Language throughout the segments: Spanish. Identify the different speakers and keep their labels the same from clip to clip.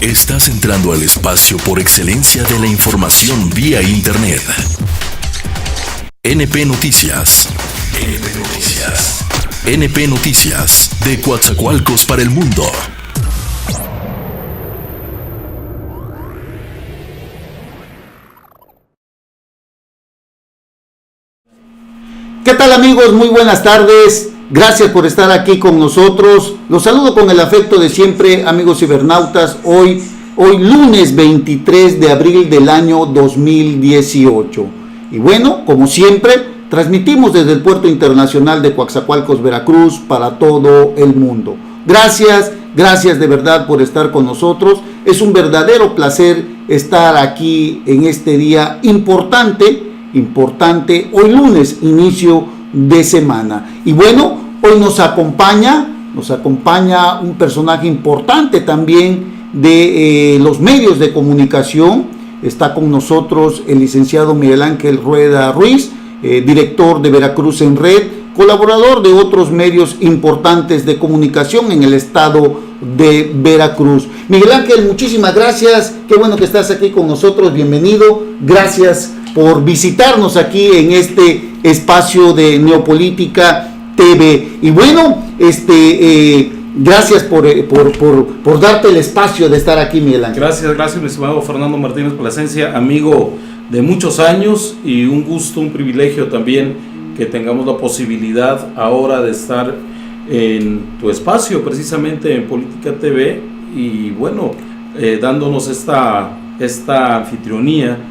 Speaker 1: Estás entrando al espacio por excelencia de la información vía Internet. NP Noticias. NP Noticias. NP Noticias, de Coatzacoalcos para el mundo.
Speaker 2: ¿Qué tal, amigos? Muy buenas tardes. Gracias por estar aquí con nosotros. Los saludo con el afecto de siempre, amigos cibernautas. Hoy lunes 23 de abril del año 2018. Y bueno, como siempre, transmitimos desde el Puerto Internacional de Coatzacoalcos, Veracruz, para todo el mundo. Gracias de verdad por estar con nosotros. Es un verdadero placer estar aquí en este día importante, hoy lunes, inicio de semana. Y bueno, hoy nos acompaña un personaje importante también de los medios de comunicación. Está con nosotros el licenciado Miguel Ángel Rueda Ruiz, director de Veracruz en Red, colaborador de otros medios importantes de comunicación en el estado de Veracruz. Miguel Ángel, muchísimas gracias, qué bueno que estás aquí con nosotros, bienvenido, gracias por visitarnos aquí en este espacio de Neopolítica TV. Y bueno, gracias por darte el espacio de estar aquí, Miguel Ángel.
Speaker 3: Gracias, mi estimado Fernando Martínez Plasencia, amigo de muchos años, y un gusto, un privilegio también que tengamos la posibilidad ahora de estar en tu espacio, precisamente en Política TV, y bueno, dándonos esta anfitrionía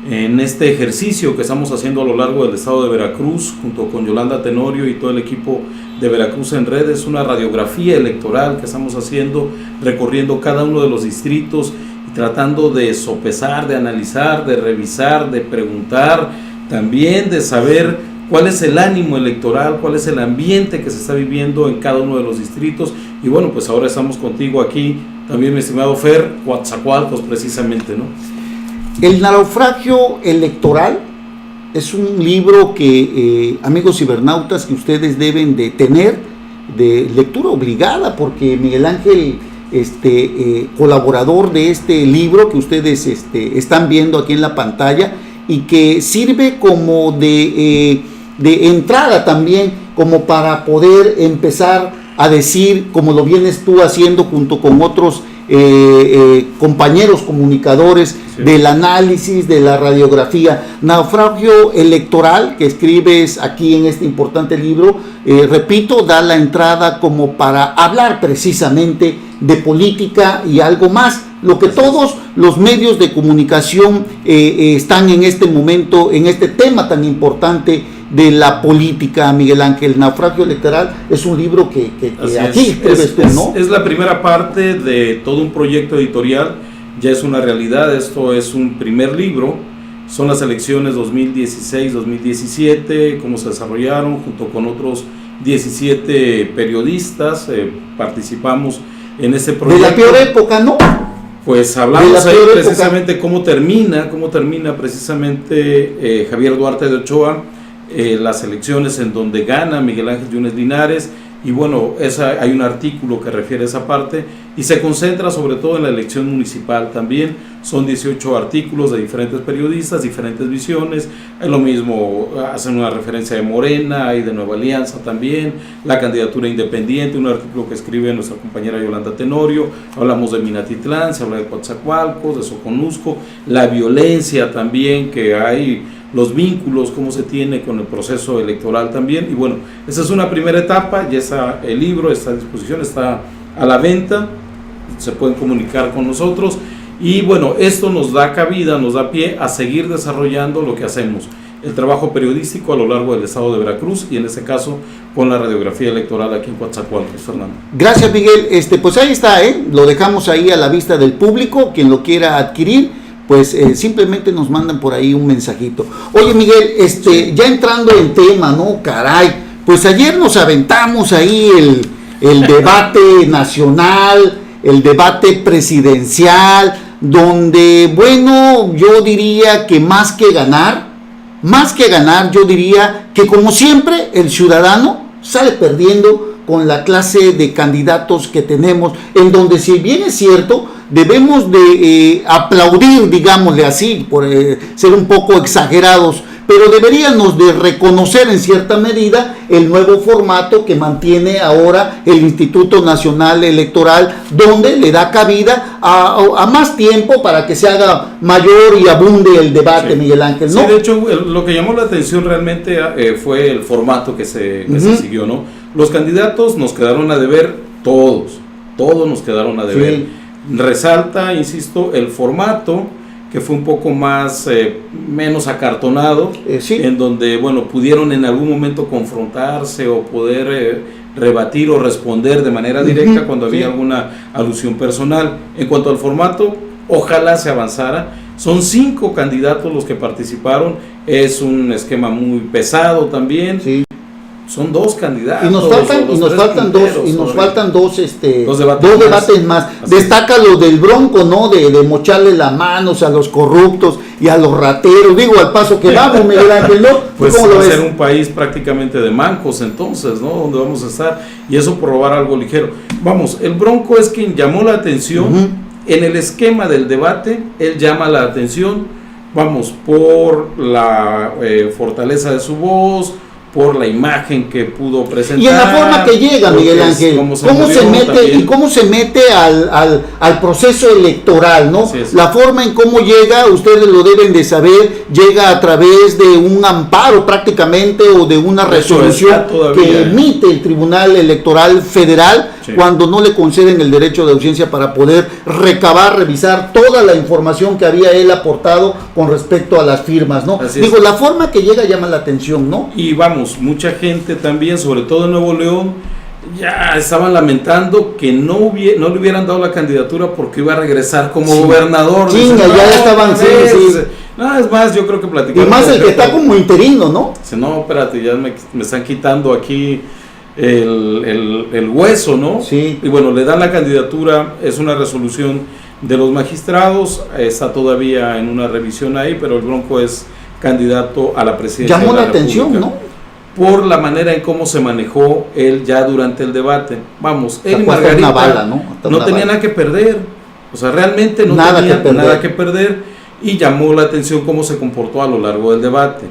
Speaker 3: en este ejercicio que estamos haciendo a lo largo del estado de Veracruz, junto con Yolanda Tenorio y todo el equipo de Veracruz en Red. Es una radiografía electoral que estamos haciendo, recorriendo cada uno de los distritos y tratando de sopesar, de analizar, de revisar, de preguntar, también de saber cuál es el ánimo electoral, cuál es el ambiente que se está viviendo en cada uno de los distritos. Y bueno, pues ahora estamos contigo aquí, también mi estimado Fer, Coatzacoalcos precisamente, ¿no?
Speaker 2: El naufragio electoral es un libro que, amigos cibernautas, que ustedes deben de tener de lectura obligada, porque Miguel Ángel, colaborador de este libro que ustedes están viendo aquí en la pantalla, y que sirve como de entrada también, como para poder empezar a decir, como lo vienes tú haciendo junto con otros compañeros comunicadores, sí, del análisis, de la radiografía. Naufragio electoral, que escribes aquí en este importante libro, repito, da la entrada como para hablar precisamente de política y algo más, lo que todos los medios de comunicación están en este momento, en este tema tan importante de la política. Miguel Ángel, Naufragio electoral es un libro que aquí escribes tú, ¿no?
Speaker 3: Es la primera parte de todo un proyecto editorial, ya es una realidad. Esto es un primer libro, son las elecciones 2016-2017, cómo se desarrollaron, junto con otros 17 periodistas, participamos en ese proyecto.
Speaker 2: De la peor época, ¿no?
Speaker 3: Pues hablamos ahí precisamente cómo termina precisamente Javier Duarte de Ochoa, las elecciones en donde gana Miguel Ángel Yunes Linares, y bueno, hay un artículo que refiere a esa parte y se concentra sobre todo en la elección municipal. También son 18 artículos de diferentes periodistas, diferentes visiones. Es lo mismo, hacen una referencia de Morena y de Nueva Alianza también, la candidatura independiente, un artículo que escribe nuestra compañera Yolanda Tenorio. Hablamos de Minatitlán, se habla de Coatzacoalcos, de Soconusco, la violencia también que hay, los vínculos, cómo se tiene con el proceso electoral también. Y bueno, esa es una primera etapa. Ya está el libro, está a disposición, está a la venta, se pueden comunicar con nosotros, y bueno, esto nos da cabida, nos da pie a seguir desarrollando lo que hacemos, el trabajo periodístico a lo largo del estado de Veracruz, y en este caso con la radiografía electoral aquí en Coatzacoalcos. Fernando.
Speaker 2: Gracias, Miguel. Pues ahí está, lo dejamos ahí a la vista del público. Quien lo quiera adquirir, pues simplemente nos mandan por ahí un mensajito. Oye, Miguel, ya entrando en tema, ¿no? Caray, pues ayer nos aventamos ahí el debate nacional, el debate presidencial, donde, bueno, yo diría que más que ganar, yo diría que como siempre el ciudadano sale perdiendo con la clase de candidatos que tenemos, en donde, si bien es cierto, debemos de aplaudir, digámosle así, por ser un poco exagerados, pero deberíamos de reconocer en cierta medida el nuevo formato que mantiene ahora el Instituto Nacional Electoral, donde le da cabida a más tiempo para que se haga mayor y abunde el debate, sí. Miguel Ángel, ¿no?
Speaker 3: Sí, de hecho, lo que llamó la atención realmente fue el formato que se siguió, ¿no? Los candidatos nos quedaron a deber todos nos quedaron a deber. Sí. Resalta, insisto, el formato, que fue un poco más, menos acartonado, sí. En donde, bueno, pudieron en algún momento confrontarse o poder rebatir o responder de manera directa cuando había alguna alusión personal. En cuanto al formato, ojalá se avanzara. Son 5 candidatos los que participaron, es un esquema muy pesado también. Sí. Son 2 candidatos. Y nos faltan dos debates más. Destaca lo del Bronco, ¿no? De mocharle las manos a los corruptos y a los rateros. Digo, al paso que vamos, Miguel Ángel, ¿no? Pues va a ser un país prácticamente de mancos entonces, ¿no? Donde vamos a estar. Y eso por robar algo ligero. Vamos, el Bronco es quien llamó la atención. En el esquema del debate, él llama la atención, vamos, por la fortaleza de su voz, por la imagen que pudo presentar.
Speaker 2: Y en la forma que llega, Miguel Ángel, cómo se mete al proceso electoral, ¿no? La forma en cómo llega, ustedes lo deben de saber, llega a través de un amparo prácticamente o de una resolución que emite el Tribunal Electoral Federal, cuando no le conceden el derecho de audiencia para poder recabar, revisar toda la información que había él aportado con respecto a las firmas, ¿no? Digo, la forma que llega llama la atención, ¿no?
Speaker 3: Y vamos, mucha gente también, sobre todo en Nuevo León, ya estaban lamentando que no le hubieran dado la candidatura porque iba a regresar como gobernador.
Speaker 2: Sí, ya estaban,
Speaker 3: No, es más, yo creo que platicaron.
Speaker 2: Y más el que está como interino, ¿no?
Speaker 3: Dice, no, espérate, ya me están quitando aquí el hueso, ¿no?
Speaker 2: Sí.
Speaker 3: Y bueno, le dan la candidatura, es una resolución de los magistrados, está todavía en una revisión ahí, pero el Bronco es candidato a la presidencia.
Speaker 2: Llamó la atención, ¿no?
Speaker 3: Por la manera en cómo se manejó él ya durante el debate. Vamos, él y Margarita no tenía nada que perder, o sea, realmente no tenía nada que perder, y llamó la atención cómo se comportó a lo largo del debate,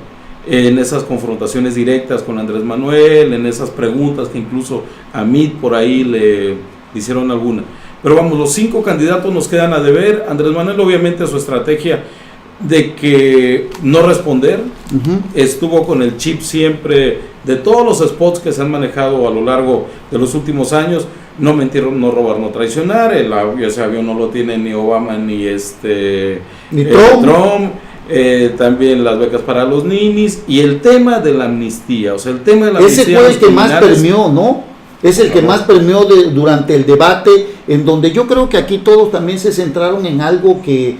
Speaker 3: en esas confrontaciones directas con Andrés Manuel, en esas preguntas que incluso a mí por ahí le hicieron alguna. Pero vamos, los 5 candidatos nos quedan a deber. Andrés Manuel, obviamente, su estrategia de que no responder, estuvo con el chip siempre de todos los spots que se han manejado a lo largo de los últimos años: no mentir, no robar, no traicionar. Ese avión no lo tiene ni Obama ni Trump. También las becas para los ninis y el tema de la amnistía, o sea, el tema de la amnistía.
Speaker 2: Ese fue el que más permeó, ¿no? Es el que más permeó durante el debate, en donde yo creo que aquí todos también se centraron en algo que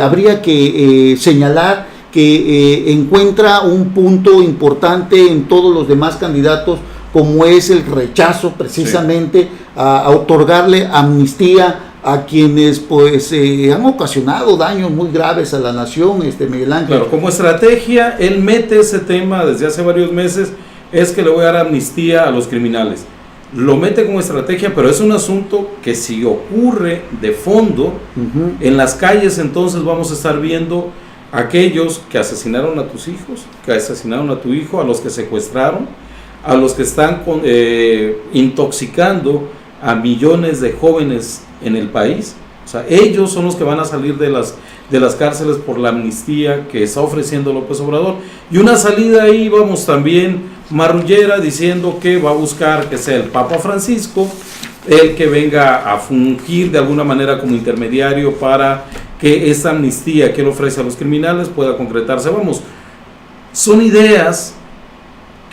Speaker 2: habría que señalar, que encuentra un punto importante en todos los demás candidatos, como es el rechazo precisamente a otorgarle amnistía a quienes pues han ocasionado daños muy graves a la nación, Miguel Ángel.
Speaker 3: Claro, como estrategia, él mete ese tema desde hace varios meses, es que le voy a dar amnistía a los criminales. Lo mete como estrategia, pero es un asunto que si ocurre de fondo, en las calles entonces vamos a estar viendo a aquellos que asesinaron a tus hijos, que asesinaron a tu hijo, a los que secuestraron, a los que están intoxicando a millones de jóvenes en el país. O sea, ellos son los que van a salir de las cárceles por la amnistía que está ofreciendo López Obrador. Y una salida ahí, vamos, también marrullera, diciendo que va a buscar que sea el Papa Francisco el que venga a fungir de alguna manera como intermediario para que esta amnistía que él ofrece a los criminales pueda concretarse. Vamos, son ideas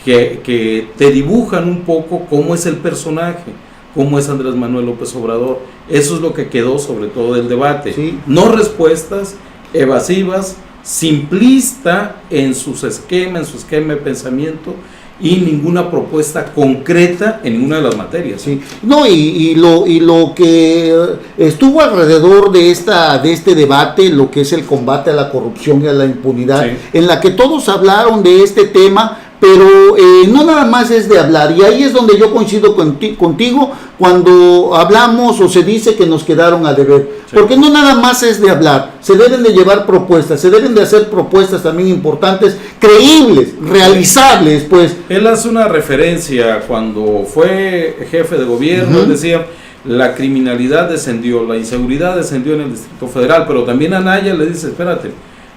Speaker 3: que te dibujan un poco cómo es el personaje, cómo es Andrés Manuel López Obrador. Eso es lo que quedó sobre todo del debate. Sí. No respuestas evasivas, simplista en su esquema de pensamiento, y ninguna propuesta concreta en ninguna de las materias.
Speaker 2: Sí. No, y lo que estuvo alrededor de este debate, lo que es el combate a la corrupción y a la impunidad, en la que todos hablaron de este tema, pero no nada más es de hablar, y ahí es donde yo coincido contigo cuando hablamos o se dice que nos quedaron a deber, porque no nada más es de hablar, se deben de llevar propuestas, se deben de hacer propuestas también importantes, creíbles, realizables, pues.
Speaker 3: Él hace una referencia cuando fue jefe de gobierno, él decía, la criminalidad descendió, la inseguridad descendió en el Distrito Federal, pero también Anaya le dice, espérate,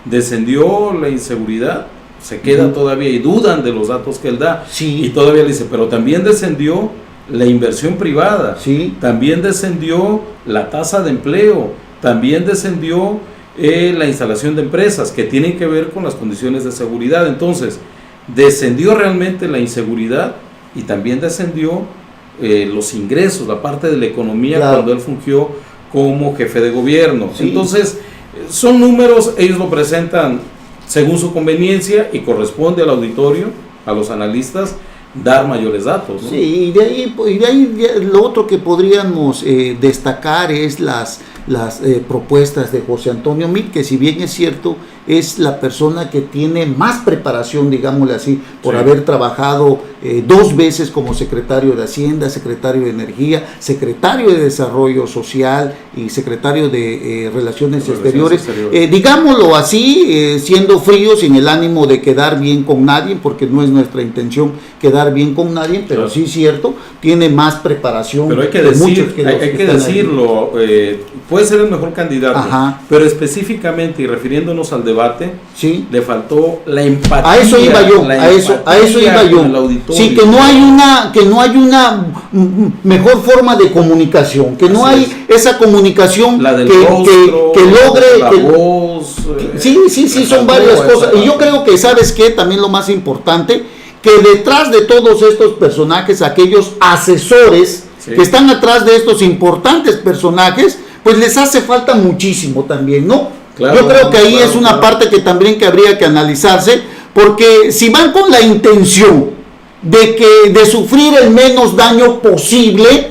Speaker 3: descendió la inseguridad, se queda todavía y dudan de los datos que él da, y todavía le dice, pero también descendió la inversión privada, también descendió la tasa de empleo, también descendió la instalación de empresas que tienen que ver con las condiciones de seguridad. Entonces, descendió realmente la inseguridad y también descendió los ingresos, la parte de la economía, cuando él fungió como jefe de gobierno. Entonces, son números, ellos lo presentan según su conveniencia y corresponde al auditorio, a los analistas, dar mayores datos, ¿no?
Speaker 2: Sí, y de ahí lo otro que podríamos destacar es las propuestas de José Antonio Meade, que si bien es cierto, es la persona que tiene más preparación, digámosle así, por haber trabajado 2 veces como secretario de Hacienda, secretario de Energía, secretario de Desarrollo Social y secretario de Relaciones Exteriores. Digámoslo así, siendo frío, sin el ánimo de quedar bien con nadie, porque no es nuestra intención quedar bien con nadie, pero sí es cierto, tiene más preparación.
Speaker 3: Pero hay que decirlo, puede ser el mejor candidato, pero específicamente y refiriéndonos al debate, le faltó la empatía.
Speaker 2: A eso iba yo, a eso iba yo. Sí, que no hay una mejor forma de comunicación, que no hay esa comunicación
Speaker 3: la del
Speaker 2: que logre
Speaker 3: la voz,
Speaker 2: son varias cosas. Y yo creo que, ¿sabes qué? También lo más importante, que detrás de todos estos personajes, aquellos asesores que están atrás de estos importantes personajes, pues les hace falta muchísimo también, ¿no? Yo creo que ahí es una parte que también que habría que analizarse, porque si van con la intención de sufrir el menos daño posible,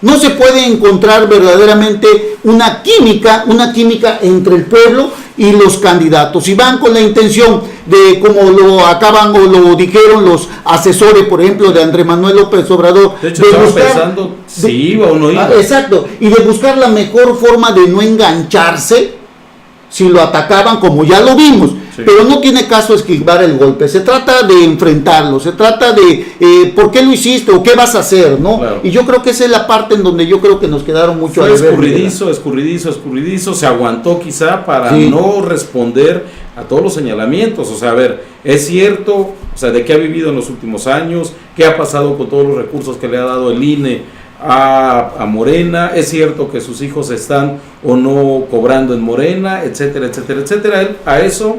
Speaker 2: no se puede encontrar verdaderamente una química entre el pueblo y los candidatos. Si van con la intención de, como lo acaban o lo dijeron los asesores, por ejemplo, de Andrés Manuel López Obrador,
Speaker 3: de hecho, estaba pensando si iba o no iba.
Speaker 2: Exacto, y de buscar la mejor forma de no engancharse si lo atacaban, como ya lo vimos. Pero no tiene caso esquivar el golpe, se trata de enfrentarlo, se trata de ¿por qué lo hiciste? ¿O qué vas a hacer? ¿No? Y yo creo que esa es la parte en donde yo creo que nos quedaron mucho a deber.
Speaker 3: Escurridizo, se aguantó quizá para no responder a todos los señalamientos. O sea, a ver, es cierto, o sea, de qué ha vivido en los últimos años, qué ha pasado con todos los recursos que le ha dado el INE a Morena, es cierto que sus hijos están o no cobrando en Morena, etcétera, etcétera, etcétera. Él a eso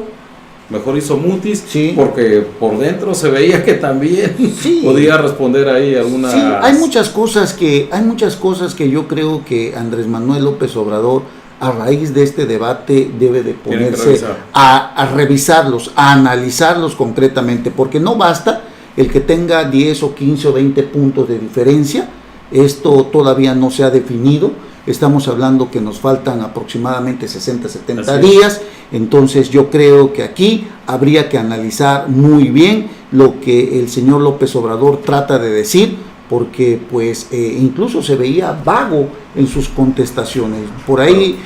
Speaker 3: mejor hizo mutis, porque por dentro se veía que también podía responder ahí algunas.
Speaker 2: Sí, hay muchas cosas que yo creo que Andrés Manuel López Obrador, a raíz de este debate, debe de ponerse a revisarlos, a analizarlos concretamente, porque no basta el que tenga 10 o 15 o 20 puntos de diferencia. Esto todavía no se ha definido, estamos hablando que nos faltan aproximadamente 60, 70 días, entonces yo creo que aquí habría que analizar muy bien lo que el señor López Obrador trata de decir, porque pues incluso se veía vago en sus contestaciones, por ahí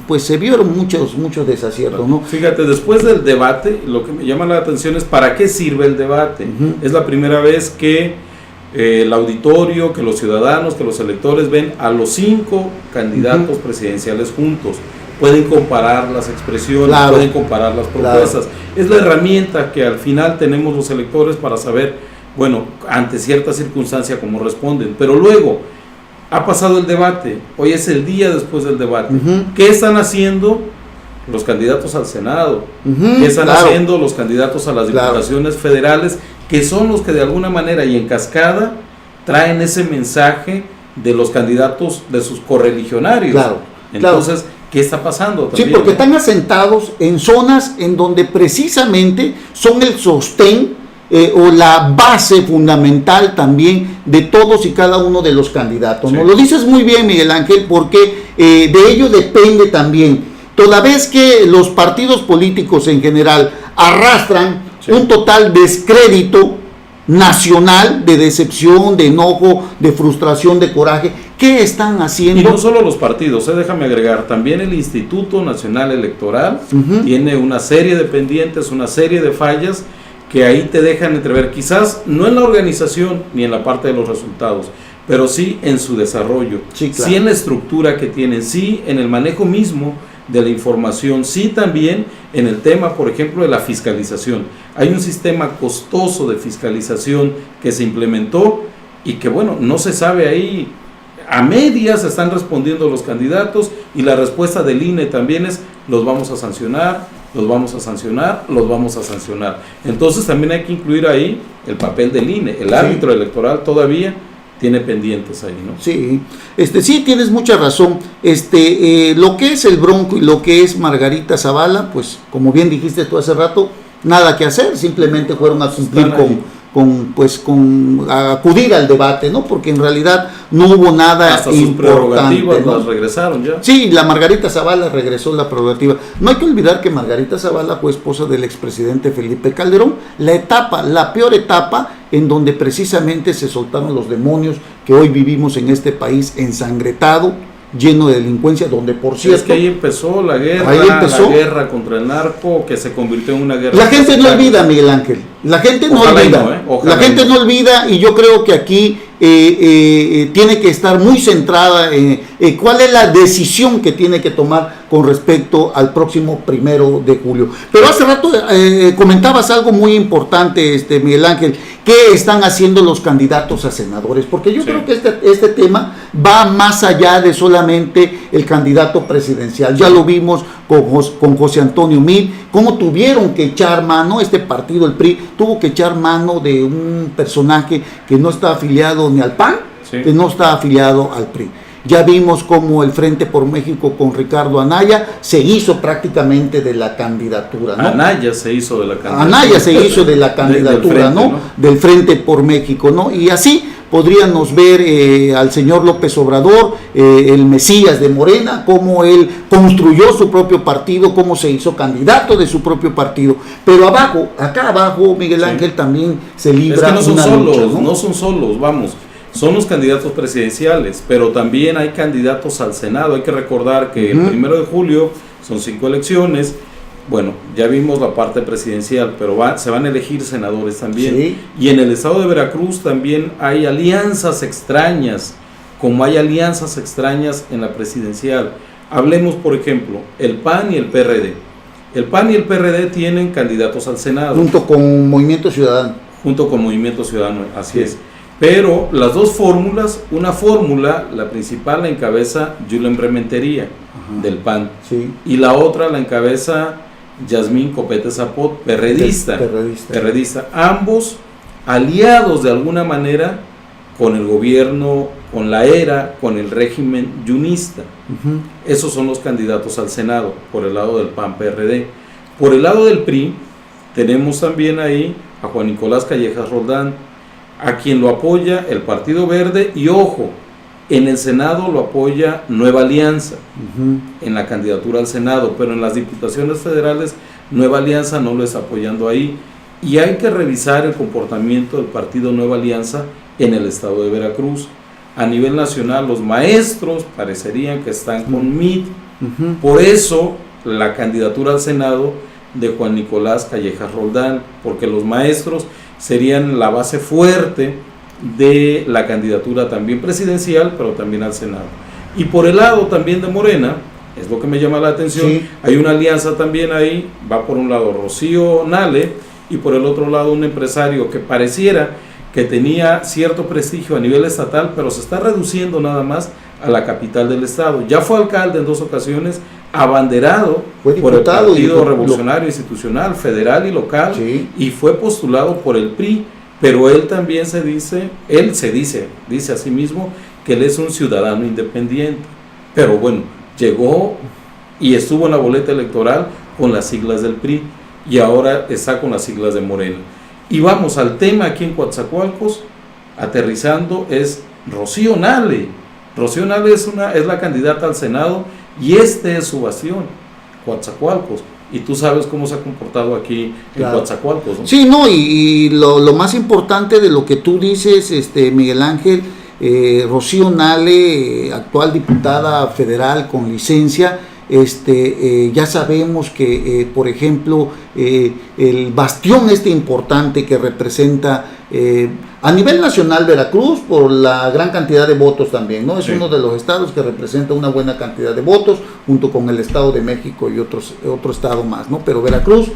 Speaker 2: pues se vieron muchos desaciertos, ¿no?
Speaker 3: Fíjate, después del debate, lo que me llama la atención es ¿para qué sirve el debate? Es la primera vez que el auditorio, que los ciudadanos, que los electores ven a los 5 candidatos presidenciales juntos, pueden comparar las expresiones, pueden comparar las propuestas, es la herramienta que al final tenemos los electores para saber, bueno, ante cierta circunstancia cómo responden. Pero luego ha pasado el debate, hoy es el día después del debate. ¿Qué están haciendo los candidatos al Senado? ¿Qué están haciendo los candidatos a las diputaciones federales, que son los que de alguna manera y en cascada traen ese mensaje de los candidatos, de sus correligionarios? Entonces, ¿qué está pasando también?
Speaker 2: Sí, porque están asentados en zonas en donde precisamente son el sostén o la base fundamental también de todos y cada uno de los candidatos, ¿no? Lo dices muy bien, Miguel Ángel, porque de ello depende también, toda vez que los partidos políticos en general arrastran
Speaker 3: Sí.
Speaker 2: Un total descrédito nacional, de decepción, de enojo, de frustración, de coraje. ¿Qué están haciendo?
Speaker 3: Y no solo los partidos, déjame agregar, también el Instituto Nacional Electoral tiene una serie de pendientes, una serie de fallas que ahí te dejan entrever, quizás no en la organización ni en la parte de los resultados, pero sí en su desarrollo,
Speaker 2: Sí, claro.
Speaker 3: sí en la estructura que tienen, sí en el manejo mismo de la información, sí también en el tema, por ejemplo, de la fiscalización. Hay un sistema costoso de fiscalización que se implementó y que, bueno, no se sabe ahí, a medias están respondiendo los candidatos, y la respuesta del INE también es: los vamos a sancionar, los vamos a sancionar, los vamos a sancionar. Entonces también hay que incluir ahí el papel del INE, el árbitro electoral todavía tiene pendientes ahí, ¿no?
Speaker 2: Sí, sí, tienes mucha razón. Lo que es el Bronco y lo que es Margarita Zavala, pues como bien dijiste tú hace rato, nada que hacer, simplemente fueron a cumplir con acudir al debate, ¿no? Porque en realidad no hubo nada
Speaker 3: hasta sus
Speaker 2: importante,
Speaker 3: prerrogativas,
Speaker 2: ¿no?
Speaker 3: las regresaron ya.
Speaker 2: Sí, la Margarita Zavala regresó la prerrogativa. No hay que olvidar que Margarita Zavala fue esposa del expresidente Felipe Calderón. La peor etapa en donde precisamente se soltaron los demonios que hoy vivimos en este país ensangretado, lleno de delincuencia, donde por cierto...
Speaker 3: Es que ahí empezó la guerra, la guerra contra el narco, que se convirtió en una guerra.
Speaker 2: La gente no olvida, Miguel Ángel. La gente no olvida. La gente no olvida, y yo creo que aquí tiene que estar muy centrada en cuál es la decisión que tiene que tomar con respecto al próximo 1 de julio. Pero hace rato comentabas algo muy importante, Miguel Ángel. ¿Qué están haciendo los candidatos a senadores? Porque yo creo que este tema va más allá de solamente el candidato presidencial. Ya lo vimos con José Antonio Meade, cómo tuvieron que echar mano, este partido, el PRI, tuvo que echar mano de un personaje que no está afiliado ni al PAN, que no está afiliado al PRI. Ya vimos cómo el Frente por México con Ricardo Anaya se hizo prácticamente de la candidatura, ¿no?
Speaker 3: Anaya se hizo de la candidatura.
Speaker 2: Anaya se hizo de la candidatura,
Speaker 3: del frente, ¿no?
Speaker 2: Del Frente por México, ¿no? Y así podríamos ver al señor López Obrador, el Mesías de Morena, cómo él construyó su propio partido, cómo se hizo candidato de su propio partido. Pero acá abajo, Miguel Ángel, también se libra
Speaker 3: es que
Speaker 2: una lucha, ¿no?
Speaker 3: No son solos, vamos. Son los candidatos presidenciales, pero también hay candidatos al Senado. Hay que recordar que el 1 de julio son 5 elecciones. Bueno, ya vimos la parte presidencial, pero se van a elegir senadores también.
Speaker 2: Sí.
Speaker 3: Y en el estado de Veracruz también hay alianzas extrañas, como hay alianzas extrañas en la presidencial. Hablemos, por ejemplo, el PAN y el PRD. El PAN y el PRD tienen candidatos al Senado.
Speaker 2: Junto con Movimiento Ciudadano.
Speaker 3: Junto con Movimiento Ciudadano, así es. Pero las dos fórmulas, una fórmula, la principal la encabeza Julen Rementería, del PAN, y la otra la encabeza Yasmín Copete Zapot, perredista. Ambos aliados de alguna manera con el gobierno, con la era, con el régimen yunista. Esos son los candidatos al Senado, por el lado del PAN-PRD. Por el lado del PRI, tenemos también ahí a Juan Nicolás Callejas Roldán, a quien lo apoya el Partido Verde, y ojo, en el Senado lo apoya Nueva Alianza, en la candidatura al Senado, pero en las diputaciones federales Nueva Alianza no lo está apoyando ahí, y hay que revisar el comportamiento del partido Nueva Alianza en el estado de Veracruz. A nivel nacional los maestros parecerían que están con Meade, por eso la candidatura al Senado de Juan Nicolás Callejas Roldán, porque los maestros serían la base fuerte de la candidatura también presidencial, pero también al Senado. Y por el lado también de Morena, es lo que me llama la atención, hay una alianza también ahí, va por un lado Rocío Nale, y por el otro lado un empresario que pareciera que tenía cierto prestigio a nivel estatal, pero se está reduciendo nada más a la capital del estado. Ya fue alcalde en 2 ocasiones, abanderado por el Partido Revolucionario Institucional, federal y local, y fue postulado por el PRI, pero él también dice a sí mismo que él es un ciudadano independiente. Pero bueno, llegó y estuvo en la boleta electoral con las siglas del PRI, y ahora está con las siglas de Morena. Y vamos al tema aquí en Coatzacoalcos, aterrizando, es Rocío Nale. Rocío Nale es la candidata al Senado, y este es su bastión, Coatzacoalcos. y tú sabes cómo se ha comportado aquí en Coatzacoalcos, ¿no?
Speaker 2: Sí, no, y lo más importante de lo que tú dices, Miguel Ángel, Rocío Nale, actual diputada federal con licencia, ya sabemos que, por ejemplo, el bastión importante que representa a nivel nacional Veracruz, por la gran cantidad de votos también, ¿no? Es sí. Uno de los estados que representa una buena cantidad de votos, junto con el Estado de México y otro estado más, ¿no? Pero Veracruz,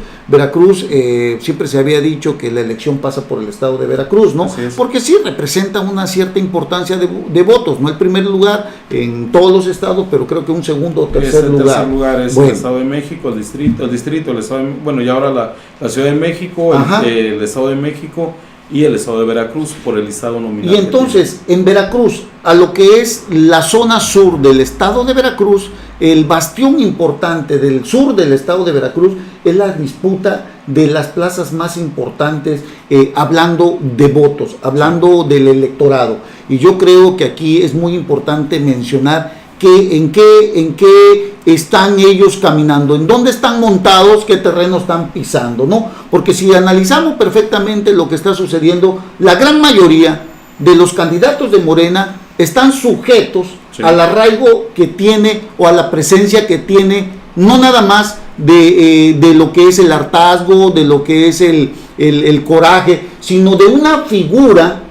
Speaker 2: siempre se había dicho que la elección pasa por el estado de Veracruz, ¿no? Porque sí representa una cierta importancia de votos, no el primer lugar en todos los estados, pero creo que un segundo o tercer lugar.
Speaker 3: El tercer lugar es el Estado de México, el distrito, el Estado de, bueno, y ahora la Ciudad de México, el Estado de México y el estado de Veracruz por el listado nominal.
Speaker 2: Y entonces, en Veracruz, a lo que es la zona sur del estado de Veracruz, el bastión importante del sur del estado de Veracruz es la disputa de las plazas más importantes, hablando de votos, hablando del electorado. Y yo creo que aquí es muy importante mencionar en qué están ellos caminando, en dónde están montados, qué terreno están pisando, ¿no? Porque si analizamos perfectamente lo que está sucediendo, la gran mayoría de los candidatos de Morena están sujetos al arraigo que tiene o a la presencia que tiene, no nada más de lo que es el hartazgo, de lo que es el coraje, sino de una figura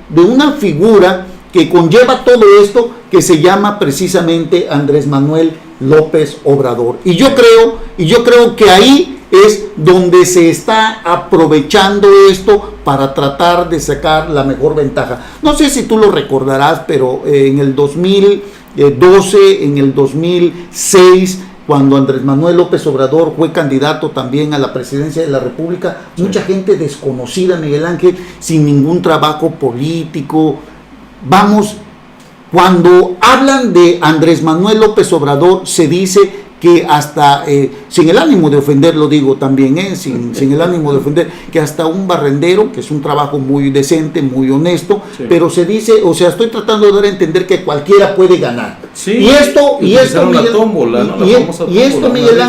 Speaker 2: que conlleva todo esto, que se llama precisamente Andrés Manuel López Obrador. Y yo creo que ahí es donde se está aprovechando esto para tratar de sacar la mejor ventaja. No sé si tú lo recordarás, pero en el 2012, en el 2006, cuando Andrés Manuel López Obrador fue candidato también a la presidencia de la República, mucha gente desconocida, Miguel Ángel, sin ningún trabajo político. Cuando hablan de Andrés Manuel López Obrador, se dice que hasta, sin el ánimo de ofender, lo digo también, sin el ánimo de ofender, que hasta un barrendero, que es un trabajo muy decente, muy honesto, pero se dice, o sea, estoy tratando de dar a entender que cualquiera puede ganar. Sí, y esto Miguel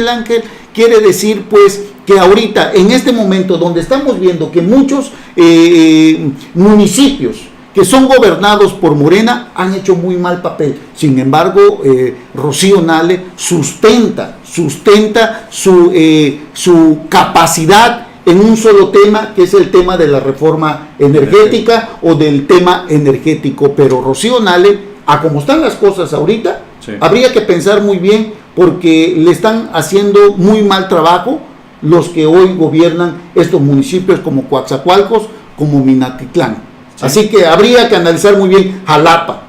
Speaker 2: Ángel, quiere decir, pues, que ahorita, en este momento, donde estamos viendo que muchos municipios que son gobernados por Morena han hecho muy mal papel. Sin embargo, Rocío Nale sustenta su capacidad en un solo tema, que es el tema de la reforma energética o del tema energético. Pero Rocío Nale, a como están las cosas ahorita, habría que pensar muy bien, porque le están haciendo muy mal trabajo los que hoy gobiernan estos municipios como Coatzacoalcos, como Minatitlán. Así que habría que analizar muy bien Jalapa,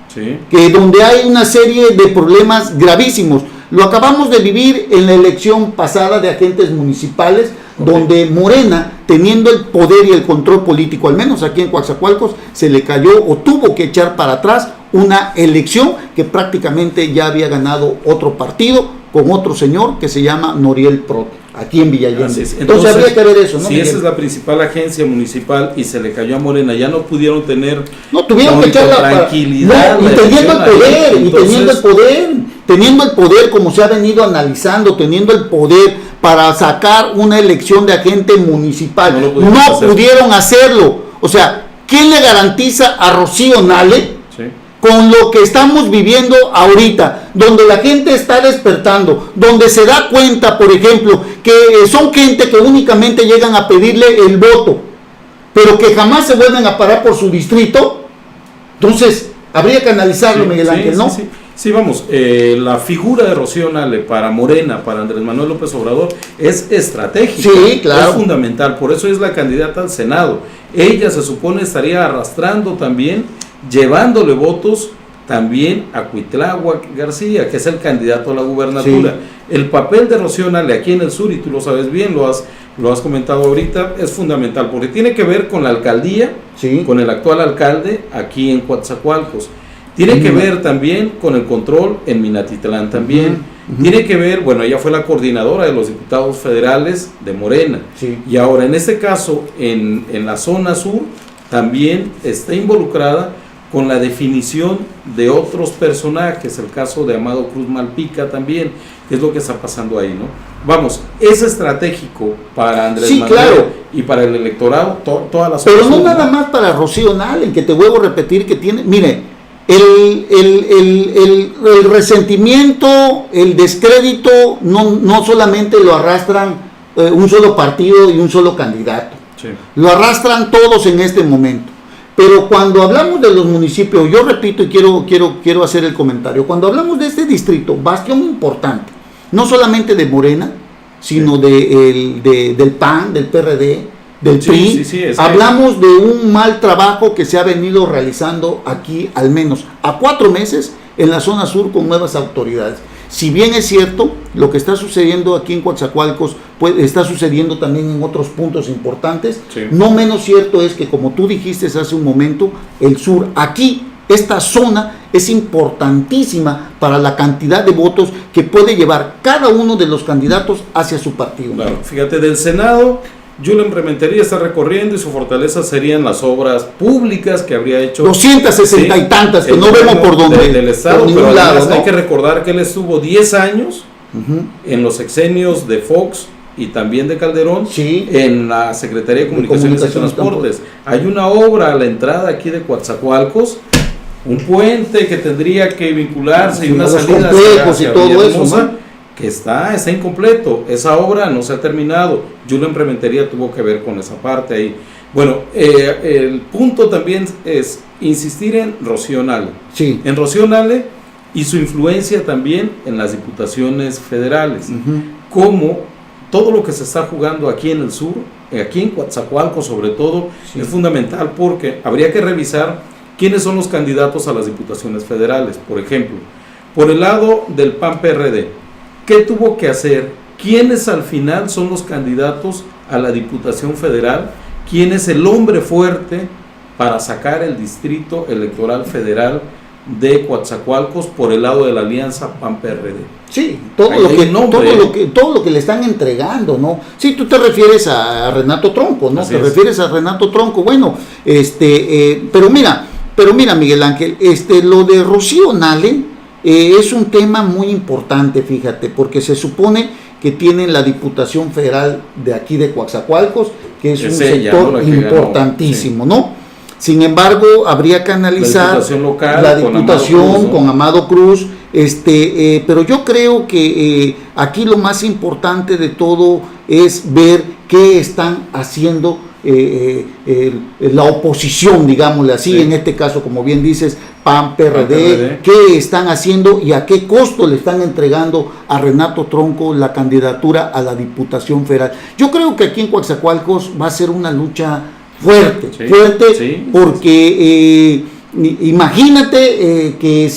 Speaker 2: que donde hay una serie de problemas gravísimos. Lo acabamos de vivir en la elección pasada de agentes municipales, donde Morena, teniendo el poder y el control político, al menos aquí en Coatzacoalcos, se le cayó o tuvo que echar para atrás una elección que prácticamente ya había ganado otro partido con otro señor que se llama Noriel Prot, aquí en Villa Allende. Entonces habría que ver eso, ¿no?
Speaker 3: Si esa es la principal agencia municipal y se le cayó a Morena, ya no pudieron tener
Speaker 2: tuvieron que echar tranquilidad. Y teniendo el poder, como se ha venido analizando, teniendo el poder para sacar una elección de agente municipal, no pudieron hacerlo. O sea, ¿quién le garantiza a Rocío Nale con lo que estamos viviendo ahorita, donde la gente está despertando, donde se da cuenta, por ejemplo, que son gente que únicamente llegan a pedirle el voto, pero que jamás se vuelven a parar por su distrito? Entonces, habría que analizarlo, Miguel Ángel, ¿no?
Speaker 3: Sí, vamos, la figura de Rocío Nale para Morena, para Andrés Manuel López Obrador, es estratégica, es fundamental, por eso es la candidata al Senado. Ella se supone estaría arrastrando también, llevándole votos también a Cuitláhuac García, que es el candidato a la gubernatura. El papel de Rocío Nale aquí en el sur, y tú lo sabes bien, lo has comentado ahorita, es fundamental, porque tiene que ver con la alcaldía, con el actual alcalde aquí en Coatzacoalcos. Tiene que ver también con el control en Minatitlán también. Tiene que ver, bueno, ella fue la coordinadora de los diputados federales de Morena. Y ahora, en este caso, en la zona sur, también está involucrada con la definición de otros personajes, el caso de Amado Cruz Malpica también, que es lo que está pasando ahí, ¿no? Vamos, es estratégico para Andrés
Speaker 2: Sí,
Speaker 3: Manuel,
Speaker 2: claro,
Speaker 3: y para el electorado, todas las
Speaker 2: pero no
Speaker 3: opciones,
Speaker 2: nada más para Rocío Nale, que te vuelvo a repetir que tiene, mire, el resentimiento, el descrédito, no solamente lo arrastran un solo partido y un solo candidato,
Speaker 3: Sí.
Speaker 2: lo arrastran todos en este momento. Pero cuando hablamos de los municipios, yo repito y quiero hacer el comentario, cuando hablamos de este distrito, bastión importante, no solamente de Morena, sino del PAN, del PRD, del PRI, hablamos de un mal trabajo que se ha venido realizando aquí al menos a 4 meses en la zona sur con nuevas autoridades. Si bien es cierto, lo que está sucediendo aquí en Coatzacoalcos está sucediendo también en otros puntos importantes,
Speaker 3: Sí.
Speaker 2: no menos cierto es que, como tú dijiste hace un momento, el sur, aquí, esta zona es importantísima para la cantidad de votos que puede llevar cada uno de los candidatos hacia su partido.
Speaker 3: Claro, fíjate, del Senado, Julen Rementería está recorriendo y su fortaleza serían las obras públicas que habría hecho
Speaker 2: 260 y tantas, que
Speaker 3: el
Speaker 2: no vemos por
Speaker 3: gobierno
Speaker 2: dónde,
Speaker 3: del Estado,
Speaker 2: por ningún
Speaker 3: pero además
Speaker 2: lado, ¿no?
Speaker 3: hay que recordar que él estuvo 10 años en los sexenios de Fox y también de Calderón,
Speaker 2: Sí.
Speaker 3: en la Secretaría de Comunicaciones y Transportes. Hay una obra a la entrada aquí de Coatzacoalcos, un puente que tendría que vincularse y una
Speaker 2: los
Speaker 3: salida
Speaker 2: complejos y todo
Speaker 3: Villahermosa,
Speaker 2: eso, ¿no?
Speaker 3: que está incompleto. Esa obra no se ha terminado. Julen Rementería tuvo que ver con esa parte ahí. Bueno, el punto también es insistir en Rocío Nale.
Speaker 2: Sí.
Speaker 3: En Rocío Nale y su influencia también en las diputaciones federales. Como todo lo que se está jugando aquí en el sur, aquí en Coatzacoalcos sobre todo,
Speaker 2: Sí.
Speaker 3: es fundamental, porque habría que revisar quiénes son los candidatos a las diputaciones federales. Por ejemplo, por el lado del PAN-PRD, ¿qué tuvo que hacer? ¿Quiénes al final son los candidatos a la Diputación Federal? ¿Quién es el hombre fuerte para sacar el distrito electoral federal de Coatzacoalcos por el lado de la alianza PAN-PRD?
Speaker 2: Sí, todo
Speaker 3: Ahí
Speaker 2: lo
Speaker 3: hay
Speaker 2: que
Speaker 3: un nombre.
Speaker 2: todo lo que le están entregando, ¿no? Sí, tú te refieres a Renato Tronco, ¿no?
Speaker 3: Así
Speaker 2: Te
Speaker 3: es.
Speaker 2: refieres a Renato Tronco. Bueno, pero mira, Miguel Ángel, lo de Rocío Nale es un tema muy importante, fíjate, porque se supone que tienen la Diputación Federal de aquí de Coatzacoalcos, que es un
Speaker 3: ella,
Speaker 2: sector
Speaker 3: ¿no? La que ganó,
Speaker 2: importantísimo, ¿no? Sin embargo, habría que analizar
Speaker 3: La diputación local
Speaker 2: la
Speaker 3: con
Speaker 2: diputación
Speaker 3: Amado Cruz, ¿no?
Speaker 2: con Amado Cruz, pero yo creo que aquí lo más importante de todo es ver qué están haciendo la oposición, digámosle así,
Speaker 3: Sí.
Speaker 2: en este caso, como bien dices, PAN, PRD,
Speaker 3: PRD.
Speaker 2: qué están haciendo y a qué costo le están entregando a Renato Tronco la candidatura a la Diputación Federal. Yo creo que aquí en Coatzacoalcos va a ser una lucha fuerte,
Speaker 3: Sí.
Speaker 2: porque imagínate que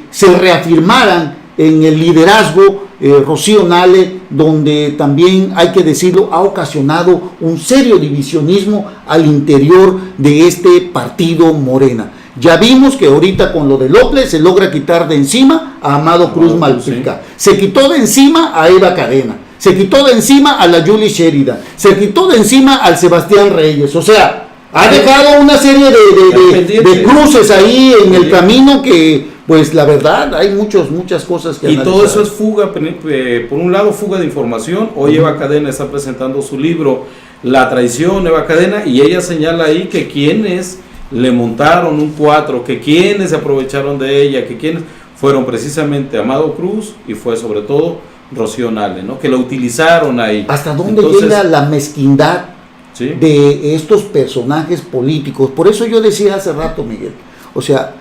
Speaker 2: se reafirmaran en el liderazgo Rocío Nale, donde también, hay que decirlo, ha ocasionado un serio divisionismo al interior de este partido Morena. Ya vimos que ahorita con lo de López se logra quitar de encima a Amado Cruz Malpica.
Speaker 3: Sí.
Speaker 2: Se quitó de encima a Eva Cadena. Se quitó de encima a la Julie Sheridan. Se quitó de encima al Sebastián Reyes. O sea, ha dejado una serie de cruces ahí en el camino que, pues la verdad, hay muchas cosas que
Speaker 3: Y
Speaker 2: analizar.
Speaker 3: todo eso es fuga, por un lado fuga de información. Hoy Eva Cadena está presentando su libro La traición, Eva Cadena, y ella señala ahí que quienes le montaron un 4, que quienes se aprovecharon de ella, que quienes fueron precisamente Amado Cruz y fue sobre todo Rocío Nale, ¿no? Que la utilizaron ahí.
Speaker 2: ¿Hasta dónde
Speaker 3: Entonces,
Speaker 2: llega la mezquindad
Speaker 3: sí,
Speaker 2: de estos personajes políticos? Por eso yo decía hace rato, Miguel, o sea,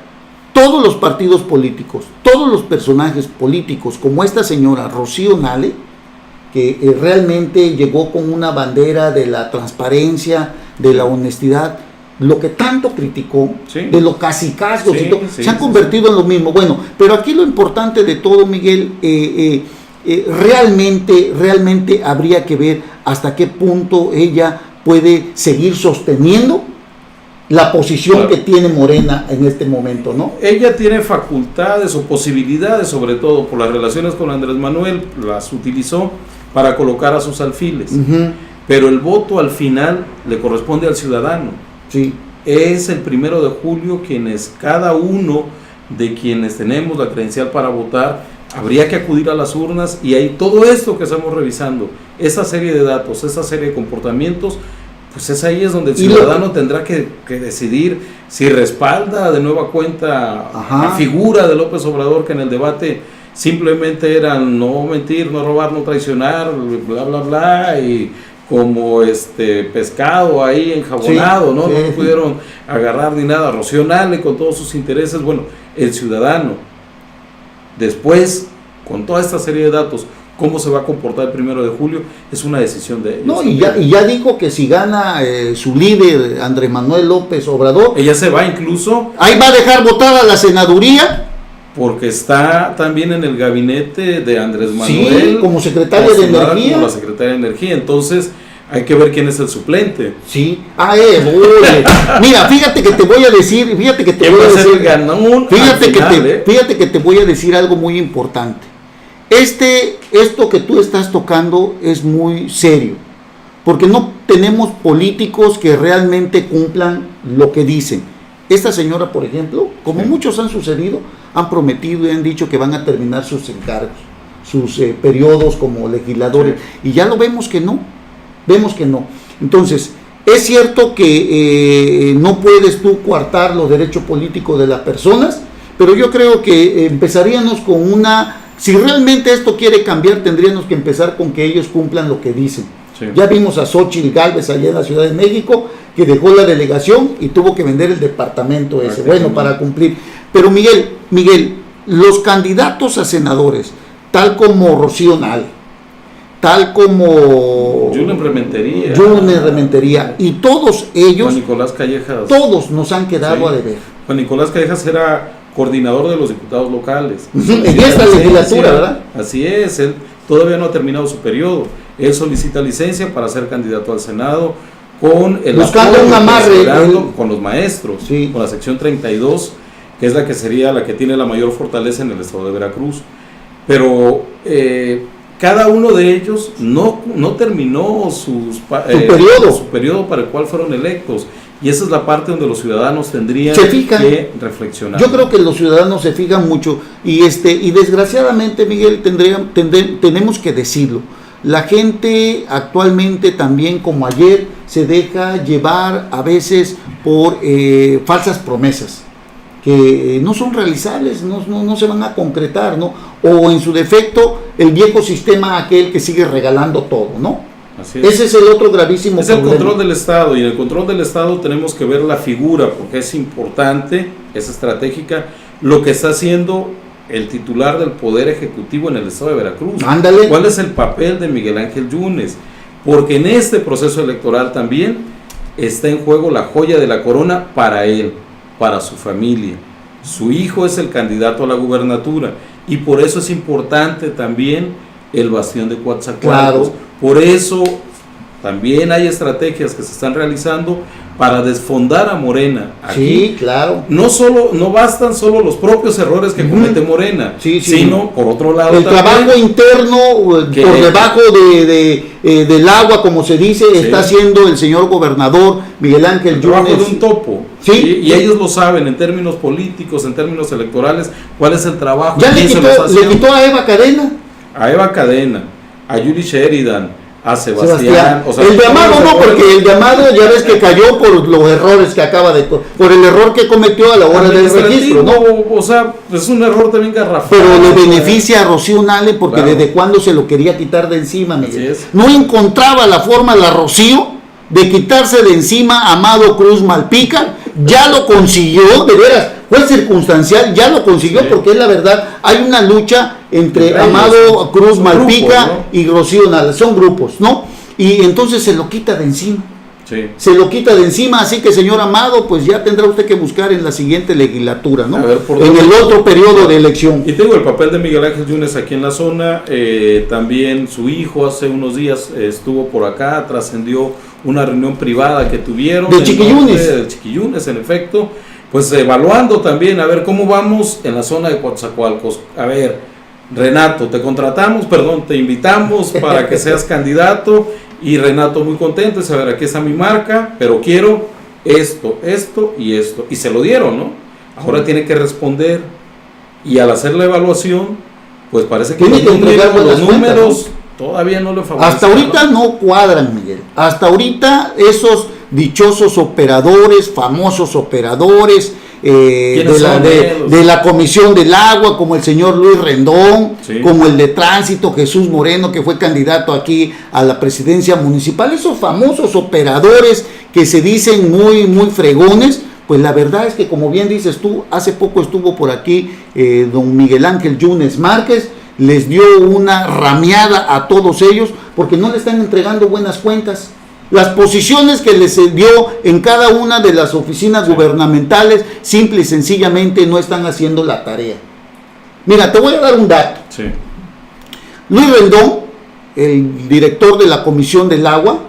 Speaker 2: todos los partidos políticos, todos los personajes políticos, como esta señora Rocío Nale, que realmente llegó con una bandera de la transparencia, de la honestidad, lo que tanto criticó,
Speaker 3: Sí.
Speaker 2: de los cacicazgos
Speaker 3: Sí,
Speaker 2: y todo,
Speaker 3: sí,
Speaker 2: se han
Speaker 3: sí,
Speaker 2: convertido en lo mismo. Bueno, pero aquí lo importante de todo, Miguel, realmente habría que ver hasta qué punto ella puede seguir sosteniendo la posición
Speaker 3: Claro.
Speaker 2: que tiene Morena en este momento, ¿no?
Speaker 3: ella tiene facultades o posibilidades, sobre todo por las relaciones con Andrés Manuel, las utilizó para colocar a sus alfiles.
Speaker 2: Ujú.
Speaker 3: Pero el voto al final le corresponde al ciudadano.
Speaker 2: Sí.
Speaker 3: es el 1 de julio cada uno de quienes tenemos la credencial para votar, habría que acudir a las urnas, y ahí todo esto que estamos revisando, esa serie de datos, esa serie de comportamientos, pues ahí es donde el ciudadano tendrá que decidir si respalda de nueva cuenta la figura de López Obrador, que en el debate simplemente era no mentir, no robar, no traicionar, bla, bla, bla, y como pescado ahí enjabonado, sí, ¿no? No lo pudieron agarrar ni nada. Rocío Nale con todos sus intereses. Bueno, el ciudadano, después, con toda esta serie de datos, cómo se va a comportar el 1 de julio, es una decisión de ellos.
Speaker 2: No, y ya dijo que si gana su líder, Andrés Manuel López Obrador,
Speaker 3: ella se va incluso...
Speaker 2: Ahí va a dejar votada la senaduría.
Speaker 3: Porque está también en el gabinete de Andrés Manuel.
Speaker 2: Sí, como secretaria de Energía.
Speaker 3: Como la secretaria de Energía, entonces hay que ver quién es el suplente.
Speaker 2: Sí, mira, fíjate que te voy a decir, fíjate que te voy a decir algo muy importante. Esto que tú estás tocando es muy serio, porque no tenemos políticos que realmente cumplan lo que dicen. Esta señora, por ejemplo, como muchos han sucedido, han prometido y han dicho que van a terminar sus encargos, sus periodos como legisladores, y ya lo vemos que no. Entonces, es cierto que no puedes tú coartar los derechos políticos de las personas, pero yo creo que empezaríamos con si realmente esto quiere cambiar, tendríamos que empezar con que ellos cumplan lo que dicen. Sí. Ya vimos a Xóchitl Gálvez allá en la Ciudad de México, que dejó la delegación y tuvo que vender el departamento ese, para cumplir. Pero Miguel, los candidatos a senadores, tal como Rocío Nale, tal como
Speaker 3: Julen
Speaker 2: Rementería, y todos ellos,
Speaker 3: Juan Nicolás Callejas,
Speaker 2: todos nos han quedado a deber.
Speaker 3: Juan Nicolás Callejas era coordinador de los diputados locales.
Speaker 2: En esta legislatura, ¿verdad?
Speaker 3: Así es, él todavía no ha terminado su periodo. Él solicita licencia para ser candidato al Senado con el
Speaker 2: buscando un amarre
Speaker 3: con los maestros,
Speaker 2: sí,
Speaker 3: con la sección 32, que es la que tiene la mayor fortaleza en el estado de Veracruz. Pero cada uno de ellos no terminó su periodo para el cual fueron electos. Y esa es la parte donde los ciudadanos tendrían que reflexionar.
Speaker 2: Yo creo que los ciudadanos se fijan mucho y desgraciadamente, Miguel, tenemos que decirlo. La gente actualmente también, como ayer, se deja llevar a veces por falsas promesas que no son realizables, no se van a concretar, ¿no? O en su defecto, el viejo sistema aquel que sigue regalando todo, ¿no?
Speaker 3: Así es.
Speaker 2: Ese es el otro gravísimo problema.
Speaker 3: Es el control del Estado, y en el control del Estado tenemos que ver la figura, porque es importante, es estratégica, lo que está haciendo el titular del Poder Ejecutivo en el estado de Veracruz.
Speaker 2: Ándale.
Speaker 3: ¿Cuál es el papel de Miguel Ángel Yunes? Porque en este proceso electoral también está en juego la joya de la corona para él, para su familia. Su hijo es el candidato a la gubernatura, y por eso es importante también el bastión de Coatzacoalcos.
Speaker 2: Claro.
Speaker 3: Por eso también hay estrategias que se están realizando para desfondar a Morena. Aquí,
Speaker 2: sí, claro.
Speaker 3: No bastan solo los propios errores que comete Morena, sino por otro lado
Speaker 2: el trabajo interno por debajo del agua, como se dice, está haciendo el señor gobernador Miguel Ángel Yunes.
Speaker 3: El trabajo de un topo. ¿Sí? Y ellos lo saben en términos políticos, en términos electorales, cuál es el trabajo.
Speaker 2: Ya le quitó a Eva Cadena.
Speaker 3: A Eva Cadena, a Yuri Sheridan, a Sebastián. O sea,
Speaker 2: el de Amado no, porque el de Amado ya ves que cayó por los errores que por el error que cometió a la hora del registro, ¿no?
Speaker 3: O sea, es un error también garrafal.
Speaker 2: Pero le beneficia a Rocío Nale porque desde cuando se lo quería quitar de encima, Miguel. No encontraba la forma la Rocío de quitarse de encima a Amado Cruz Malpica. Ya lo consiguió, de veras, fue circunstancial, ya lo consiguió, porque es la verdad, hay una lucha entre Amado Cruz Malpica, ¿no? Y Rocío Nale, son grupos, ¿no? Y entonces se lo quita de encima.
Speaker 3: Sí.
Speaker 2: Se lo quita de encima, así que señor Amado, pues ya tendrá usted que buscar en la siguiente legislatura, ¿no? En el otro periodo de elección.
Speaker 3: Y tengo el papel de Miguel Ángel Yunes aquí en la zona, también su hijo hace unos días estuvo por acá, trascendió una reunión privada que tuvieron.
Speaker 2: De Chiquillunes.
Speaker 3: De Chiquillunes, en efecto, pues evaluando también, a ver cómo vamos en la zona de Coatzacoalcos. A ver, Renato, te invitamos para que seas candidato. Y Renato muy contento, dice, a ver, aquí está mi marca, pero quiero esto y esto, y se lo dieron, ¿no? Ahora tiene que responder, y al hacer la evaluación, pues parece que los números todavía no le favorecen.
Speaker 2: Hasta ahorita no cuadran, Miguel. Hasta ahorita esos dichosos operadores, famosos operadores de la Comisión del Agua, como el señor Luis Rendón, sí, como el de Tránsito, Jesús Moreno, que fue candidato aquí a la presidencia municipal, esos famosos operadores que se dicen muy, muy fregones, pues la verdad es que, como bien dices tú, hace poco estuvo por aquí don Miguel Ángel Yunes Márquez, les dio una rameada a todos ellos porque no le están entregando buenas cuentas. Las posiciones que les dio en cada una de las oficinas gubernamentales, simple y sencillamente no están haciendo la tarea. Mira, te voy a dar un dato.
Speaker 3: Sí.
Speaker 2: Luis Rendón, el director de la Comisión del Agua,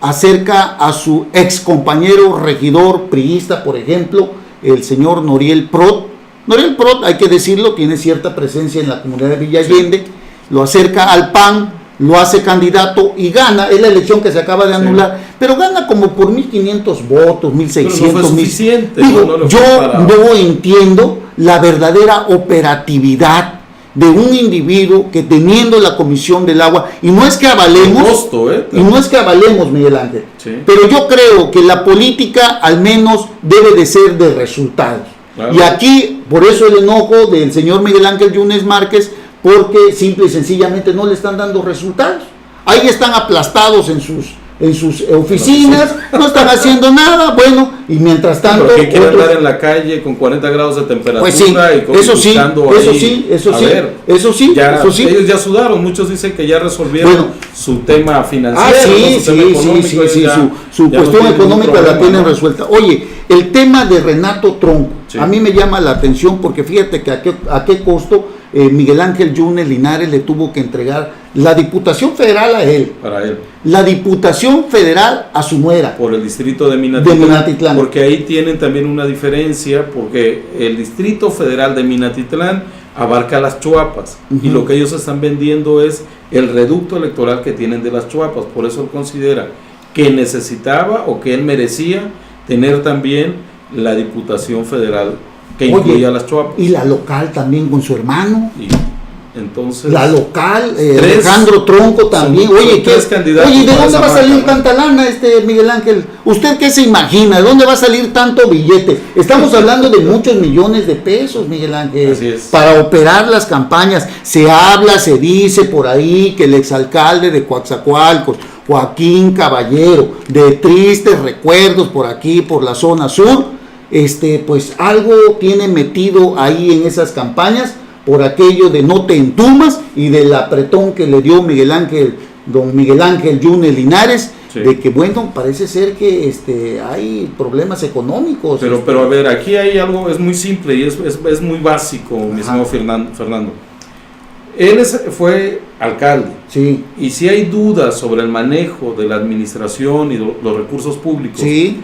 Speaker 2: acerca a su ex compañero regidor priista, por ejemplo, el señor Noriel Prot. Noriel Prot, hay que decirlo, tiene cierta presencia en la comunidad de Villa Allende, sí, lo acerca al PAN, lo hace candidato y gana. Es la elección que se acaba de anular, sí, pero gana como por 1.500 votos, 1.600.
Speaker 3: Pero no fue suficiente.
Speaker 2: Digo, yo no entiendo la verdadera operatividad de un individuo que, teniendo la Comisión del Agua, y no es que avalemos, y no es que avalemos, Miguel Ángel, sí, pero yo creo que la política al menos debe de ser de resultados. Claro. Y aquí, por eso el enojo del señor Miguel Ángel Yunes Márquez, porque simple y sencillamente no le están dando resultados. Ahí están aplastados en sus oficinas, no están haciendo nada, bueno, y mientras tanto...
Speaker 3: ¿Pero qué quieren andar en la calle con 40 grados de temperatura?
Speaker 2: Pues sí,
Speaker 3: y
Speaker 2: eso sí.
Speaker 3: Ellos ya sudaron, muchos dicen que ya resolvieron su tema financiero,
Speaker 2: su cuestión económica la tienen resuelta. Oye, el tema de Renato Tronco, sí, a mí me llama la atención porque fíjate que a qué costo Miguel Ángel Yunes Linares le tuvo que entregar la Diputación Federal a él.
Speaker 3: Para él.
Speaker 2: La Diputación Federal a su nuera.
Speaker 3: Por el distrito de Minatitlán. Porque ahí tienen también una diferencia, porque el Distrito Federal de Minatitlán abarca las Chuapas, y lo que ellos están vendiendo es el reducto electoral que tienen de las Chuapas. Por eso él considera que necesitaba o que él merecía tener también la Diputación Federal que incluía las Chuapas.
Speaker 2: Y la local también con su hermano.
Speaker 3: Y entonces,
Speaker 2: la local, Alejandro Tronco también. Oye, ¿de dónde va a salir tanta lana, Miguel Ángel? ¿Usted qué se imagina? ¿De dónde va a salir tanto billete? Estamos hablando de muchos millones de pesos, Miguel Ángel, para operar las campañas. Se habla, se dice por ahí que el exalcalde de Coatzacoalcos, Joaquín Caballero, de tristes recuerdos por aquí, por la zona sur, pues algo tiene metido ahí en esas campañas, por aquello de no te entumas y del apretón que le dio don Miguel Ángel Yunes Linares, sí, de que bueno, parece ser que hay problemas económicos.
Speaker 3: Pero a ver, aquí hay algo, es muy simple y es muy básico, mi estimado Fernando. Él fue alcalde,
Speaker 2: sí,
Speaker 3: y si hay dudas sobre el manejo de la administración y los recursos públicos,
Speaker 2: sí,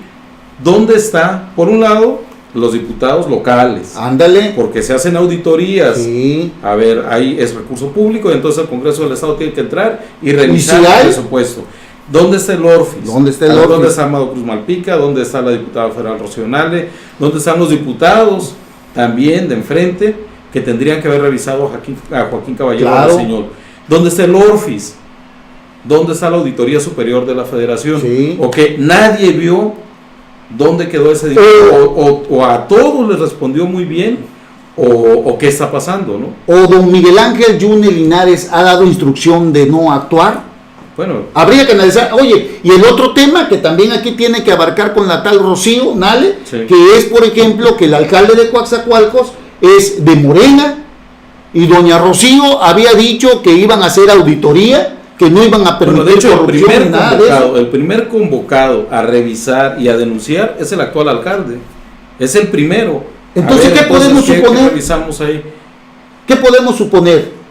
Speaker 3: ¿dónde está? Por un lado, los diputados locales.
Speaker 2: Ándale.
Speaker 3: Porque se hacen auditorías.
Speaker 2: Sí.
Speaker 3: A ver, ahí es recurso público, y entonces el Congreso del Estado tiene que entrar y revisar el presupuesto. ¿Dónde está el Orfis?
Speaker 2: ¿Dónde está el Orfis?
Speaker 3: ¿Dónde está Amado Cruz Malpica? ¿Dónde está la diputada federal Rocío Nale? ¿Dónde están los diputados también de enfrente que tendrían que haber revisado a Joaquín Caballero,
Speaker 2: claro,
Speaker 3: señor? ¿Dónde está el Orfis? ¿Dónde está la Auditoría Superior de la Federación?
Speaker 2: Sí.
Speaker 3: O que nadie vio dónde quedó ese dinero, o a todos les respondió muy bien, o qué está pasando, ¿no?
Speaker 2: O don Miguel Ángel Yunes Linares ha dado instrucción de no actuar.
Speaker 3: Bueno,
Speaker 2: habría que analizar. Oye, y el otro tema que también aquí tiene que abarcar con la tal Rocío Nale, sí, que es, por ejemplo, que el alcalde de Coatzacoalcos es de Morena, y doña Rocío había dicho que iban a hacer auditoría, que no iban a permitir,
Speaker 3: de hecho,
Speaker 2: corrupción,
Speaker 3: el primer convocado a revisar y a denunciar es el actual alcalde. Es el primero.
Speaker 2: Entonces, ¿qué podemos suponer?
Speaker 3: ¿Qué revisamos ahí?
Speaker 2: ¿Qué podemos suponer?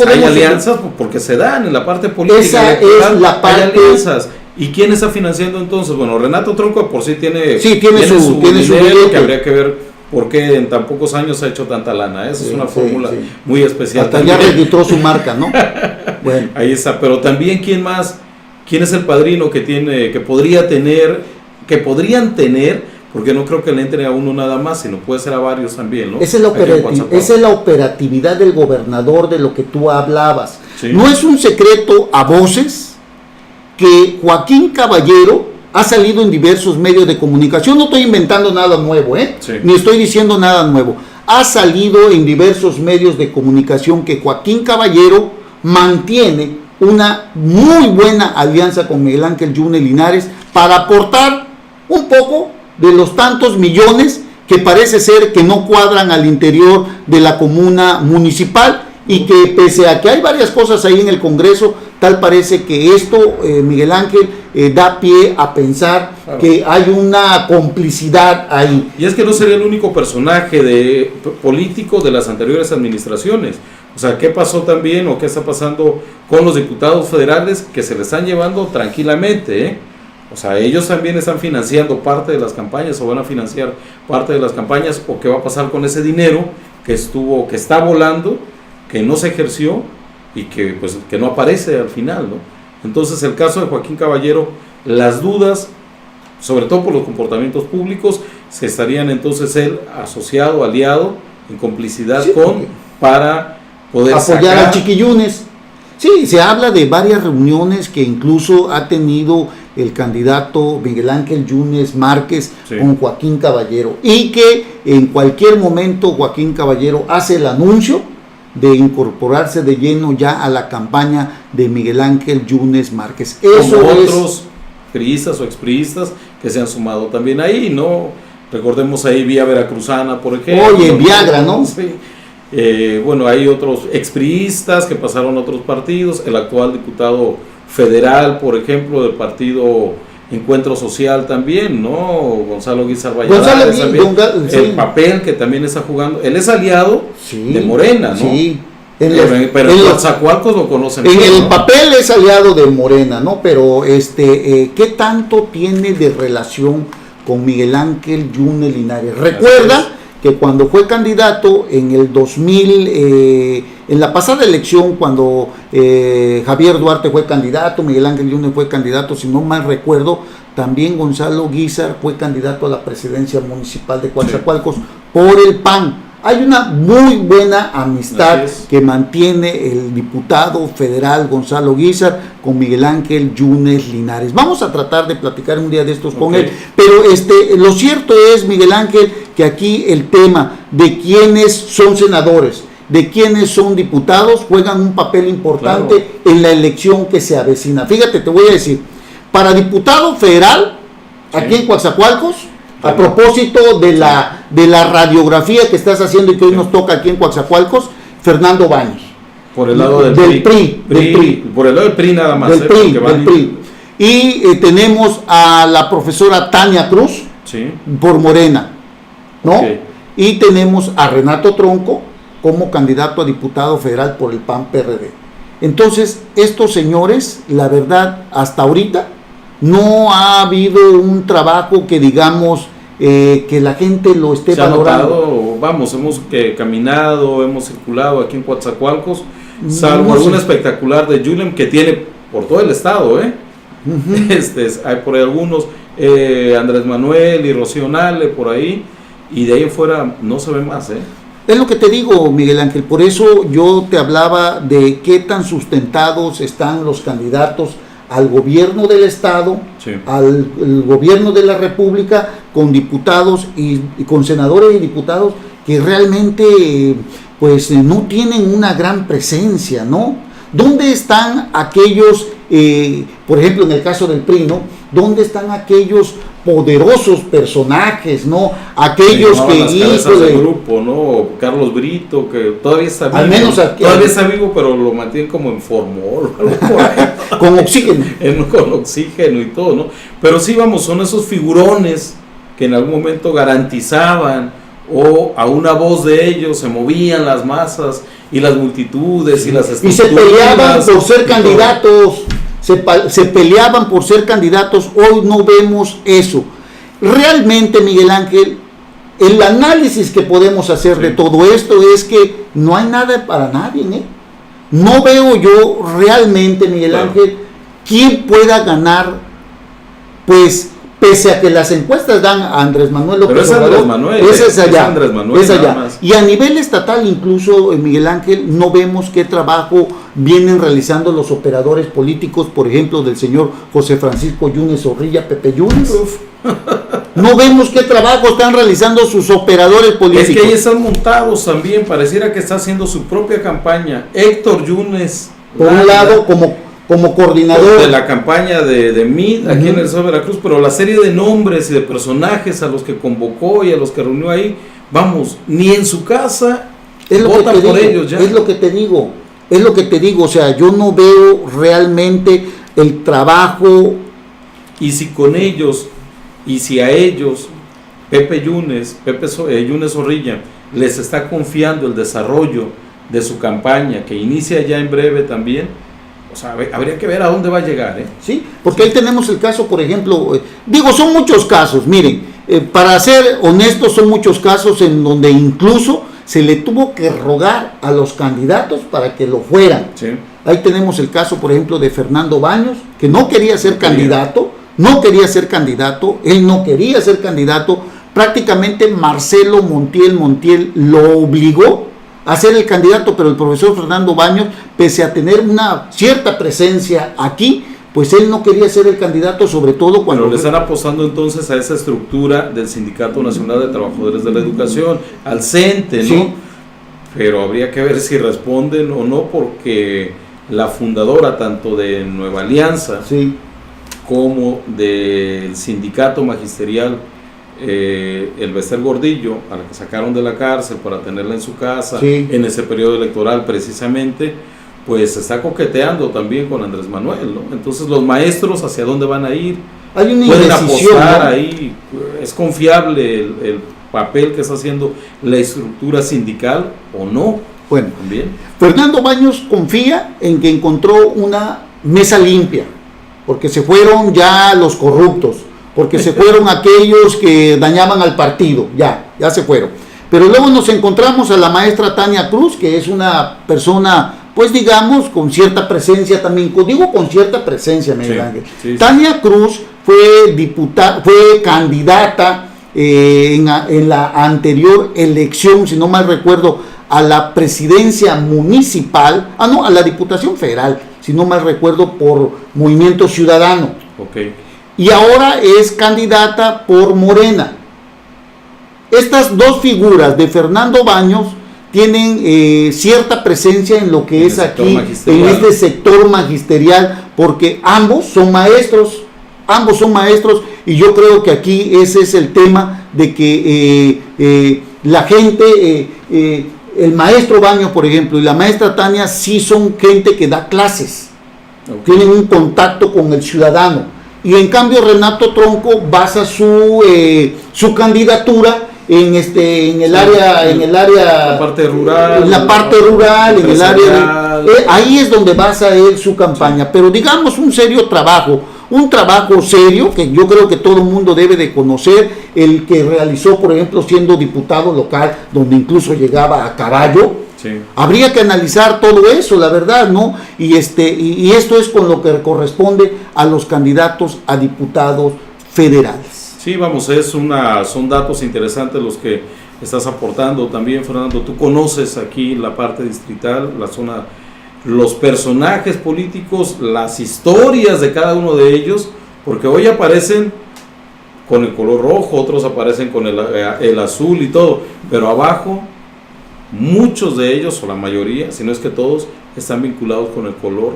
Speaker 3: Hay alianzas porque se dan en la parte política.
Speaker 2: Esa es la parte.
Speaker 3: Hay alianzas. ¿Y quién está financiando entonces? Bueno, Renato Tronco por sí tiene su dinero, que habría que ver por qué en tan pocos años ha hecho tanta lana. Esa es una fórmula muy especial.
Speaker 2: Hasta ya registró su marca, ¿no?
Speaker 3: Bueno. Ahí está. Pero también, ¿quién más? ¿Quién es el padrino que podría tener que podrían tener, porque no creo que le entre a uno nada más, sino puede ser a varios también, ¿no?
Speaker 2: Esa es la operatividad del gobernador de lo que tú hablabas.
Speaker 3: Sí.
Speaker 2: No es un secreto a voces que Joaquín Caballero ha salido en diversos medios de comunicación. No estoy inventando nada nuevo,
Speaker 3: Sí.
Speaker 2: ni estoy diciendo nada nuevo. Ha salido en diversos medios de comunicación que Joaquín Caballero mantiene una muy buena alianza con Miguel Ángel Yunes Linares para aportar un poco de los tantos millones que parece ser que no cuadran al interior de la comuna municipal, y que pese a que hay varias cosas ahí en el Congreso, tal parece que esto, Miguel Ángel, da pie a pensar que hay una complicidad ahí.
Speaker 3: Y es que no sería el único personaje político de las anteriores administraciones. O sea, ¿qué pasó también o qué está pasando con los diputados federales que se le están llevando tranquilamente? O sea, ellos también están financiando parte de las campañas o van a financiar parte de las campañas, o qué va a pasar con ese dinero que está volando, que no se ejerció y que no aparece al final, ¿no? Entonces, el caso de Joaquín Caballero, las dudas, sobre todo por los comportamientos públicos, se estarían entonces él asociado, aliado, en complicidad para poder
Speaker 2: apoyar a Chiquillunes. Sí, se habla de varias reuniones que incluso ha tenido el candidato Miguel Ángel Yunes Márquez con Joaquín Caballero, y que en cualquier momento Joaquín Caballero hace el anuncio de incorporarse de lleno ya a la campaña de Miguel Ángel Yunes Márquez. Eso
Speaker 3: como otros priistas o expriistas que se han sumado también ahí, ¿no? Recordemos ahí Vía Veracruzana, por ejemplo.
Speaker 2: Oye, Viagra, ¿no?
Speaker 3: Sí. Bueno, hay otros expriistas que pasaron a otros partidos, el actual diputado federal, por ejemplo, del partido Encuentro Social también, ¿no? Gonzalo Guízar Valladares también, el papel que también está jugando, él es aliado de Morena, ¿no?
Speaker 2: Sí.
Speaker 3: Pero en Coatzacoalcos lo conocen.
Speaker 2: En el papel es aliado de Morena, ¿no? Pero ¿qué tanto tiene de relación con Miguel Ángel Yunes Linares? Recuerda que cuando fue candidato en el 2000, en la pasada elección, cuando Javier Duarte fue candidato, Miguel Ángel Yunes fue candidato, si no mal recuerdo, también Gonzalo Guízar fue candidato a la presidencia municipal de Coatzacoalcos por el PAN. Hay una muy buena amistad que mantiene el diputado federal Gonzalo Guízar con Miguel Ángel Yunes Linares. Vamos a tratar de platicar un día de estos con él, pero lo cierto es, Miguel Ángel, que aquí el tema de quiénes son senadores, de quiénes son diputados, juegan un papel importante en la elección que se avecina. Fíjate, te voy a decir, para diputado federal, aquí en Coatzacoalcos, a propósito de la radiografía que estás haciendo y que hoy nos toca aquí en Coatzacoalcos, Fernando Baños.
Speaker 3: Por el lado del PRI. Por el lado del PRI nada más.
Speaker 2: Del PRI. Y tenemos a la profesora Tania Cruz, por Morena, ¿no? Y tenemos a Renato Tronco como candidato a diputado federal por el PAN-PRD. Entonces, estos señores, la verdad, hasta ahorita, no ha habido un trabajo que digamos que la gente lo esté valorando.
Speaker 3: Notado, vamos, hemos caminado, hemos circulado aquí en Coatzacoalcos, salvo alguna espectacular de Julem que tiene por todo el estado, hay por ahí algunos, Andrés Manuel y Rocío Nale por ahí, y de ahí en fuera no se ve más,
Speaker 2: Es lo que te digo, Miguel Ángel, por eso yo te hablaba de qué tan sustentados están los candidatos al gobierno del estado, al gobierno de la república, con diputados y con senadores y diputados que realmente pues no tienen una gran presencia, ¿no? ¿Dónde están aquellos, por ejemplo en el caso del PRI, ¿no? ¿Dónde están aquellos poderosos personajes, ¿no? Aquellos que
Speaker 3: las cabezas del grupo, ¿no? Carlos Brito, que todavía está vivo,
Speaker 2: al menos
Speaker 3: todavía está vivo, pero lo mantienen como en formol,
Speaker 2: con oxígeno.
Speaker 3: Con oxígeno y todo, ¿no? Pero sí, vamos, son esos figurones que en algún momento garantizaban, o a una voz de ellos se movían las masas y las multitudes y las estructuras.
Speaker 2: Y se peleaban por ser candidatos. Se peleaban por ser candidatos. Hoy no vemos eso. Realmente, Miguel Ángel, el análisis que podemos hacer de todo esto es que no hay nada para nadie, No veo yo realmente, Miguel Ángel, quién pueda ganar, pues, pese a que las encuestas dan a Andrés Manuel López
Speaker 3: Pero es
Speaker 2: Obrador,
Speaker 3: Andrés Manuel,
Speaker 2: esa es allá,
Speaker 3: es Andrés Manuel,
Speaker 2: es allá.
Speaker 3: nada más.
Speaker 2: Y a nivel estatal incluso, Miguel Ángel, no vemos qué trabajo vienen realizando los operadores políticos, por ejemplo, del señor José Francisco Yunes Zorrilla, Pepe Yunes. No vemos qué trabajo están realizando sus operadores políticos.
Speaker 3: Es que ahí están montados también, pareciera que está haciendo su propia campaña. Héctor Yunes,
Speaker 2: Por un lado, como coordinador
Speaker 3: de la campaña de MID aquí en el estado de Veracruz, pero la serie de nombres y de personajes a los que convocó y a los que reunió ahí, vamos, ni en su casa votan por ellos ya.
Speaker 2: Es lo que te digo, o sea, yo no veo realmente el trabajo.
Speaker 3: Y si con ellos, y si a ellos, Pepe Yunes Zorrilla, les está confiando el desarrollo de su campaña, que inicia ya en breve también, o sea, habría que ver a dónde va a llegar, ¿eh?
Speaker 2: Sí, porque ahí tenemos el caso, por ejemplo, son muchos casos, miren, para ser honestos, son muchos casos en donde incluso se le tuvo que rogar a los candidatos para que lo fueran.
Speaker 3: Sí.
Speaker 2: Ahí tenemos el caso, por ejemplo, de Fernando Baños, que no quería ser candidato, él no quería ser candidato, prácticamente Marcelo Montiel lo obligó a ser el candidato, pero el profesor Fernando Baños, pese a tener una cierta presencia aquí, pues él no quería ser el candidato, sobre todo cuando...
Speaker 3: Pero le están apostando entonces a esa estructura del Sindicato Nacional de Trabajadores de la Educación, al CENTE, ¿no?
Speaker 2: Sí.
Speaker 3: Pero habría que ver si responden o no, porque la fundadora tanto de Nueva Alianza,
Speaker 2: sí,
Speaker 3: como del sindicato magisterial, el Bester Gordillo, a la que sacaron de la cárcel para tenerla en su casa,
Speaker 2: sí,
Speaker 3: en ese periodo electoral precisamente, pues se está coqueteando también con Andrés Manuel, ¿no? Entonces los maestros, ¿hacia dónde van a ir?
Speaker 2: hay una
Speaker 3: Pueden
Speaker 2: indecisión,
Speaker 3: apostar,
Speaker 2: ¿no?
Speaker 3: ahí, ¿es confiable el papel que está haciendo la estructura sindical o no?
Speaker 2: Bueno,
Speaker 3: También.
Speaker 2: Fernando Baños confía en que encontró una mesa limpia, porque se fueron ya los corruptos, porque se fueron aquellos que dañaban al partido, ya se fueron. Pero luego nos encontramos a la maestra Tania Cruz, que es una persona, pues digamos, con cierta presencia también, digo con cierta presencia, Miguel Ángel.
Speaker 3: Sí.
Speaker 2: Tania Cruz fue candidata en la anterior elección, si no mal recuerdo, a la presidencia municipal, a la Diputación Federal, si no mal recuerdo, por Movimiento Ciudadano.
Speaker 3: Okay.
Speaker 2: Y ahora es candidata por Morena. Estas dos figuras de Fernando Baños tienen cierta presencia en lo que es aquí, en este sector magisterial, porque ambos son maestros, y yo creo que aquí ese es el tema de que la gente, el maestro Baños, por ejemplo, y la maestra Tania sí son gente que da clases, tienen un contacto con el ciudadano. Y en cambio Renato Tronco basa su candidatura en el área,
Speaker 3: la parte rural,
Speaker 2: en el área ahí es donde basa él su campaña. Sí. Pero digamos un trabajo serio que yo creo que todo el mundo debe de conocer, el que realizó, por ejemplo, siendo diputado local, donde incluso llegaba a Carallo.
Speaker 3: Sí.
Speaker 2: Habría que analizar todo eso, la verdad, ¿no? Y esto es con lo que corresponde a los candidatos a diputados federales.
Speaker 3: Sí, vamos, son datos interesantes los que estás aportando también, Fernando. Tú conoces aquí la parte distrital, la zona, los personajes políticos, las historias de cada uno de ellos, porque hoy aparecen con el color rojo, otros aparecen con el azul y todo, pero abajo muchos de ellos, o la mayoría, si no es que todos, están vinculados con el color.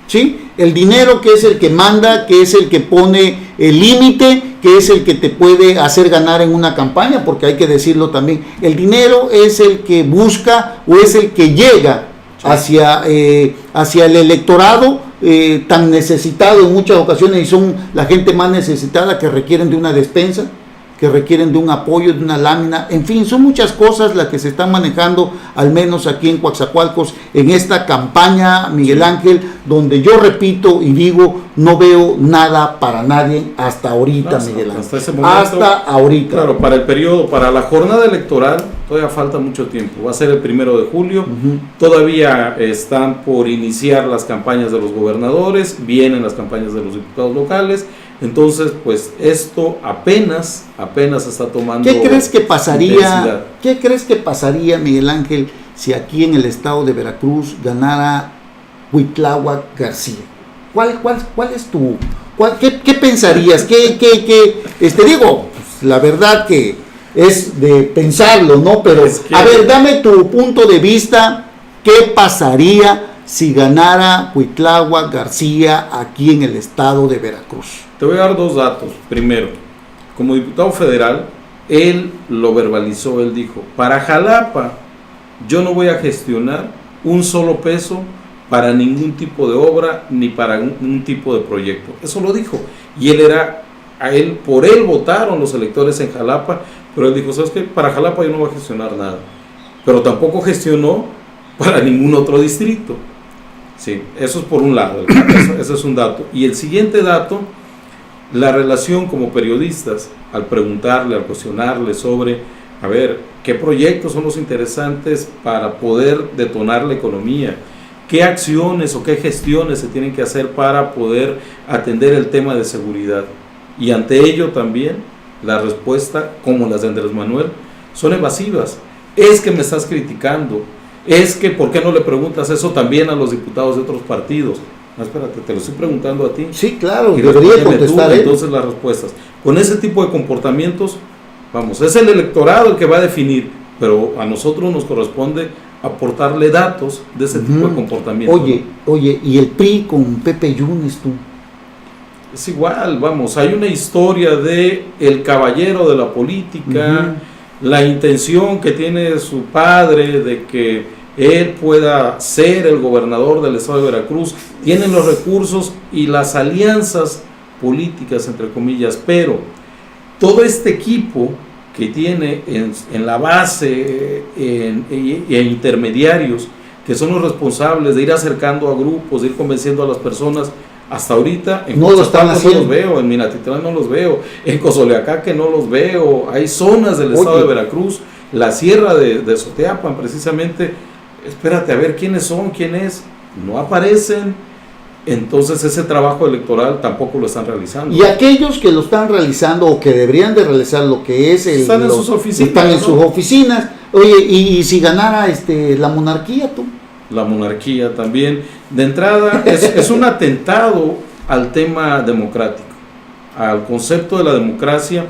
Speaker 2: Sí, el dinero, que es el que manda, que es el que pone el límite, que es el que te puede hacer ganar en una campaña, porque hay que decirlo también, el dinero es el que busca o es el que llega hacia el electorado tan necesitado en muchas ocasiones, y son la gente más necesitada, que requieren de una despensa, que requieren de un apoyo, de una lámina, en fin, son muchas cosas las que se están manejando, al menos aquí en Coatzacoalcos, en esta campaña, Miguel Ángel, donde yo repito y digo, no veo nada para nadie hasta ahorita, Miguel Ángel.
Speaker 3: Hasta ese momento,
Speaker 2: hasta ahorita.
Speaker 3: Claro, para el periodo, para la jornada electoral, todavía falta mucho tiempo. Va a ser el 1 de julio. Todavía están por iniciar las campañas de los gobernadores, vienen las campañas de los diputados locales. Entonces, pues esto apenas está tomando
Speaker 2: ¿Qué crees que pasaría?
Speaker 3: intensidad.
Speaker 2: ¿Qué crees que pasaría, Miguel Ángel, si aquí en el estado de Veracruz ganara Cuitláhuac García? ¿Cuál es tu, qué pensarías? Digo, pues, la verdad que es de pensarlo, ¿no? Pero
Speaker 3: Es que,
Speaker 2: a ver, dame tu punto de vista. ¿Qué pasaría si ganara Cuitláhuac García aquí en el estado de Veracruz?
Speaker 3: Te voy a dar dos datos. Primero, como diputado federal, él lo verbalizó, él dijo, para Jalapa yo no voy a gestionar un solo peso para ningún tipo de obra ni para un tipo de proyecto. Eso lo dijo. Y por él votaron los electores en Jalapa, pero él dijo, ¿sabes qué? Para Jalapa yo no voy a gestionar nada. Pero tampoco gestionó para ningún otro distrito. Sí, eso es por un lado, ese es un dato. Y el siguiente dato, la relación como periodistas, al preguntarle, al cuestionarle sobre, a ver, qué proyectos son los interesantes para poder detonar la economía, qué acciones o qué gestiones se tienen que hacer para poder atender el tema de seguridad. Y ante ello también, la respuesta, como las de Andrés Manuel, son evasivas. Es que me estás criticando, es que ¿por qué no le preguntas eso también a los diputados de otros partidos? No, espérate, te lo estoy preguntando a ti.
Speaker 2: Sí, claro,
Speaker 3: Y
Speaker 2: debería contestar él.
Speaker 3: entonces las respuestas. Con ese tipo de comportamientos, vamos, es el electorado el que va a definir, pero a nosotros nos corresponde aportarle datos de ese tipo de comportamiento.
Speaker 2: Oye, ¿y el PRI con Pepe Yunes, tú?
Speaker 3: Es igual, vamos, hay una historia de el caballero de la política, la intención que tiene su padre de que él pueda ser el gobernador del estado de Veracruz, tienen los recursos y las alianzas políticas, entre comillas, pero todo este equipo que tiene en la base e intermediarios, que son los responsables de ir acercando a grupos, de ir convenciendo a las personas, hasta ahorita en
Speaker 2: no lo están haciendo.
Speaker 3: No los veo, en Minatitlán no los veo, en Cozoleacaque no los veo, hay zonas del estado de Veracruz, la sierra de Soteapan precisamente, espérate a ver quiénes son, quién es, no aparecen. Entonces ese trabajo electoral tampoco lo están realizando.
Speaker 2: Y aquellos que lo están realizando o que deberían de realizar lo que es
Speaker 3: están en sus oficinas.
Speaker 2: Están en sus oficinas. Oye, y si ganara la monarquía, tú.
Speaker 3: La monarquía también. De entrada es un atentado al tema democrático, al concepto de la democracia.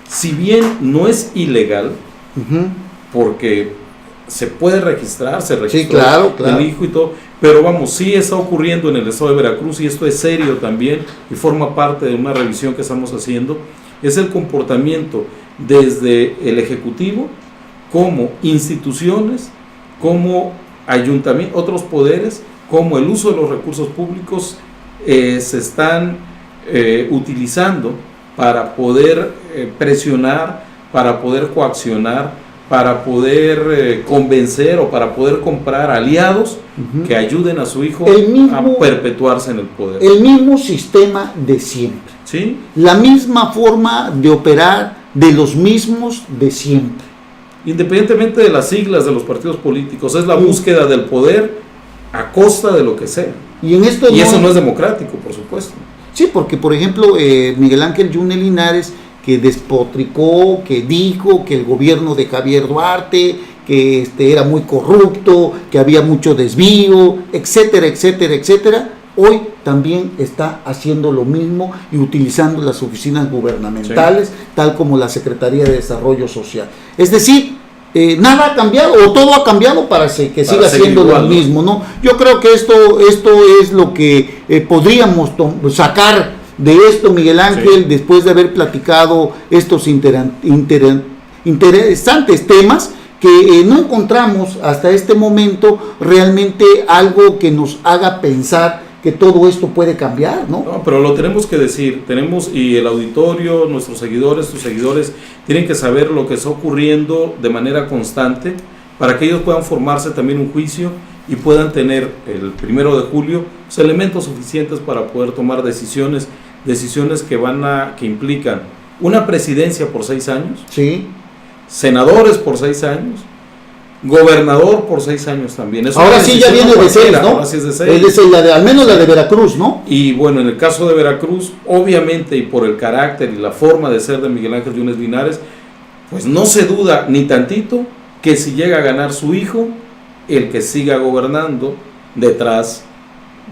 Speaker 3: Si bien no es ilegal, porque se puede registrar, se registra el hijo y todo, pero vamos, sí está ocurriendo en el estado de Veracruz y esto es serio también y forma parte de una revisión que estamos haciendo, es el comportamiento desde el Ejecutivo, como instituciones, como ayuntamientos, otros poderes, como el uso de los recursos públicos se están utilizando para poder presionar, para poder coaccionar, para poder convencer o para poder comprar aliados que ayuden a su hijo a perpetuarse en el poder.
Speaker 2: El mismo sistema de siempre.
Speaker 3: ¿Sí?
Speaker 2: La misma forma de operar de los mismos de siempre.
Speaker 3: Independientemente de las siglas de los partidos políticos, es la búsqueda del poder a costa de lo que sea. Y eso no es democrático, por supuesto.
Speaker 2: Sí, porque por ejemplo Miguel Ángel Yunes Linares, que despotricó, que dijo que el gobierno de Javier Duarte, que era muy corrupto, que había mucho desvío, etcétera, etcétera, etcétera, hoy también está haciendo lo mismo y utilizando las oficinas gubernamentales, tal como la Secretaría de Desarrollo Social. Es decir, nada ha cambiado, o todo ha cambiado para que siga siendo igual, lo mismo, ¿no? Yo creo que esto es lo que podríamos sacar de esto, Miguel Ángel, después de haber platicado estos interesantes temas que no encontramos hasta este momento realmente algo que nos haga pensar que todo esto puede cambiar, ¿no?
Speaker 3: No, pero lo tenemos que decir, y el auditorio, nuestros seguidores, tus seguidores, tienen que saber lo que está ocurriendo de manera constante para que ellos puedan formarse también un juicio y puedan tener el 1 de julio los elementos suficientes para poder tomar decisiones que implican una presidencia por 6 años,
Speaker 2: sí,
Speaker 3: senadores por 6 años gobernador por 6 años también.
Speaker 2: Ahora sí ya viene de 6, ¿no?
Speaker 3: Ahora sí es de 6.
Speaker 2: Es decir, al menos la de Veracruz, ¿no?
Speaker 3: Y bueno, en el caso de Veracruz, obviamente, y por el carácter y la forma de ser de Miguel Ángel Yunes Linares, pues no se duda ni tantito que si llega a ganar su hijo, el que siga gobernando detrás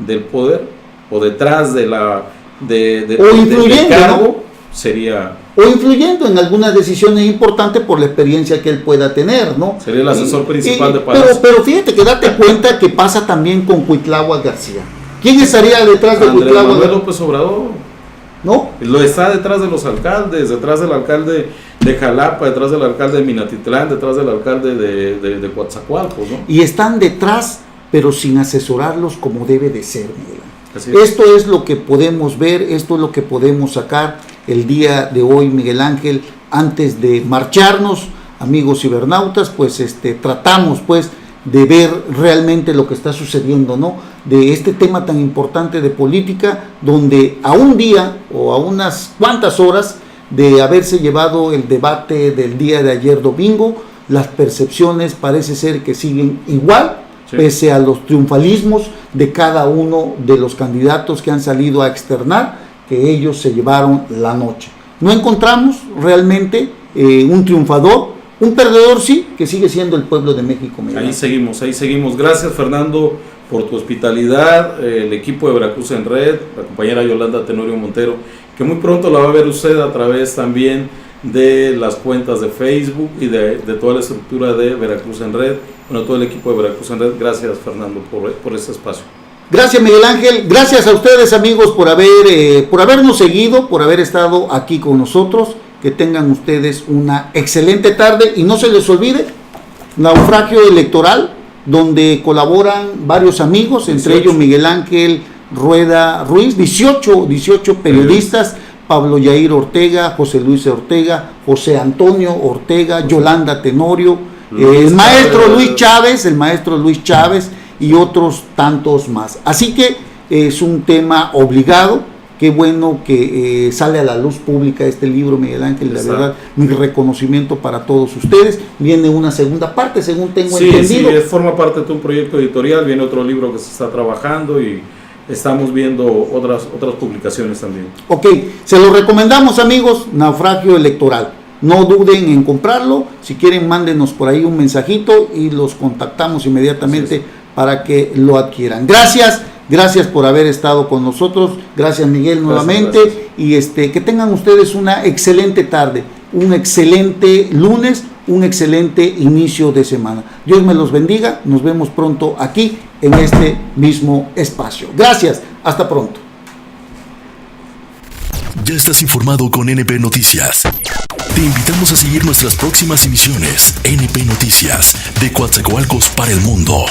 Speaker 3: del poder o detrás de la
Speaker 2: o influyendo,
Speaker 3: del cargo,
Speaker 2: ¿no?
Speaker 3: Sería,
Speaker 2: o influyendo en algunas decisiones importantes por la experiencia que él pueda tener, ¿no?
Speaker 3: Sería el asesor principal de Palacio.
Speaker 2: Pero fíjate que date cuenta que pasa también con Cuitláhuac García. ¿Quién estaría detrás de
Speaker 3: Andrés
Speaker 2: Cuitláhuac?
Speaker 3: Manuel López Obrador.
Speaker 2: ¿No?
Speaker 3: Lo está detrás de los alcaldes, detrás del alcalde de Jalapa, detrás del alcalde de Minatitlán, detrás del alcalde de Coatzacoalcos, ¿no?
Speaker 2: Y están detrás, pero sin asesorarlos como debe de ser, Miguel.
Speaker 3: Así es.
Speaker 2: Esto es lo que podemos ver, esto es lo que podemos sacar el día de hoy, Miguel Ángel. Antes de marcharnos, amigos cibernautas, pues tratamos pues de ver realmente lo que está sucediendo, ¿no? De este tema tan importante de política, donde a un día o a unas cuantas horas de haberse llevado el debate del día de ayer domingo, las percepciones parece ser que siguen igual, sí, pese a los triunfalismos de cada uno de los candidatos que han salido a externar que ellos se llevaron la noche. No encontramos realmente un triunfador. Un perdedor sí, que sigue siendo el pueblo de México.
Speaker 3: Ahí seguimos. Gracias, Fernando, por tu hospitalidad, el equipo de Veracruz en Red, la compañera Yolanda Tenorio Montero, que muy pronto la va a ver usted a través también de las cuentas de Facebook y de toda la estructura de Veracruz en Red, bueno, todo el equipo de Veracruz en Red. Gracias, Fernando, por este espacio.
Speaker 2: Gracias, Miguel Ángel. Gracias a ustedes, amigos, por habernos seguido, por haber estado aquí con nosotros. Que tengan ustedes una excelente tarde y no se les olvide Naufragio Electoral, donde colaboran varios amigos, entre ellos Miguel Ángel Rueda Ruiz, 18 periodistas, Pablo Yair Ortega, José Luis Ortega, José Antonio Ortega, Yolanda Tenorio, el maestro Luis Chávez y otros tantos más. Así que es un tema obligado. Qué bueno que sale a la luz pública este libro, Miguel Ángel, la verdad, mi reconocimiento para todos ustedes. Viene una segunda parte, según tengo entendido.
Speaker 3: Sí, forma parte de un proyecto editorial, viene otro libro que se está trabajando y estamos viendo otras publicaciones también. Ok,
Speaker 2: se lo recomendamos, amigos, Naufragio Electoral. No duden en comprarlo, si quieren mándenos por ahí un mensajito y los contactamos inmediatamente para que lo adquieran. Gracias por haber estado con nosotros. Gracias, Miguel, nuevamente. Gracias. Y que tengan ustedes una excelente tarde, un excelente lunes, un excelente inicio de semana. Dios me los bendiga. Nos vemos pronto aquí en este mismo espacio. Gracias. Hasta pronto.
Speaker 1: Ya estás informado con NP Noticias. Te invitamos a seguir nuestras próximas emisiones. NP Noticias, de Coatzacoalcos para el mundo.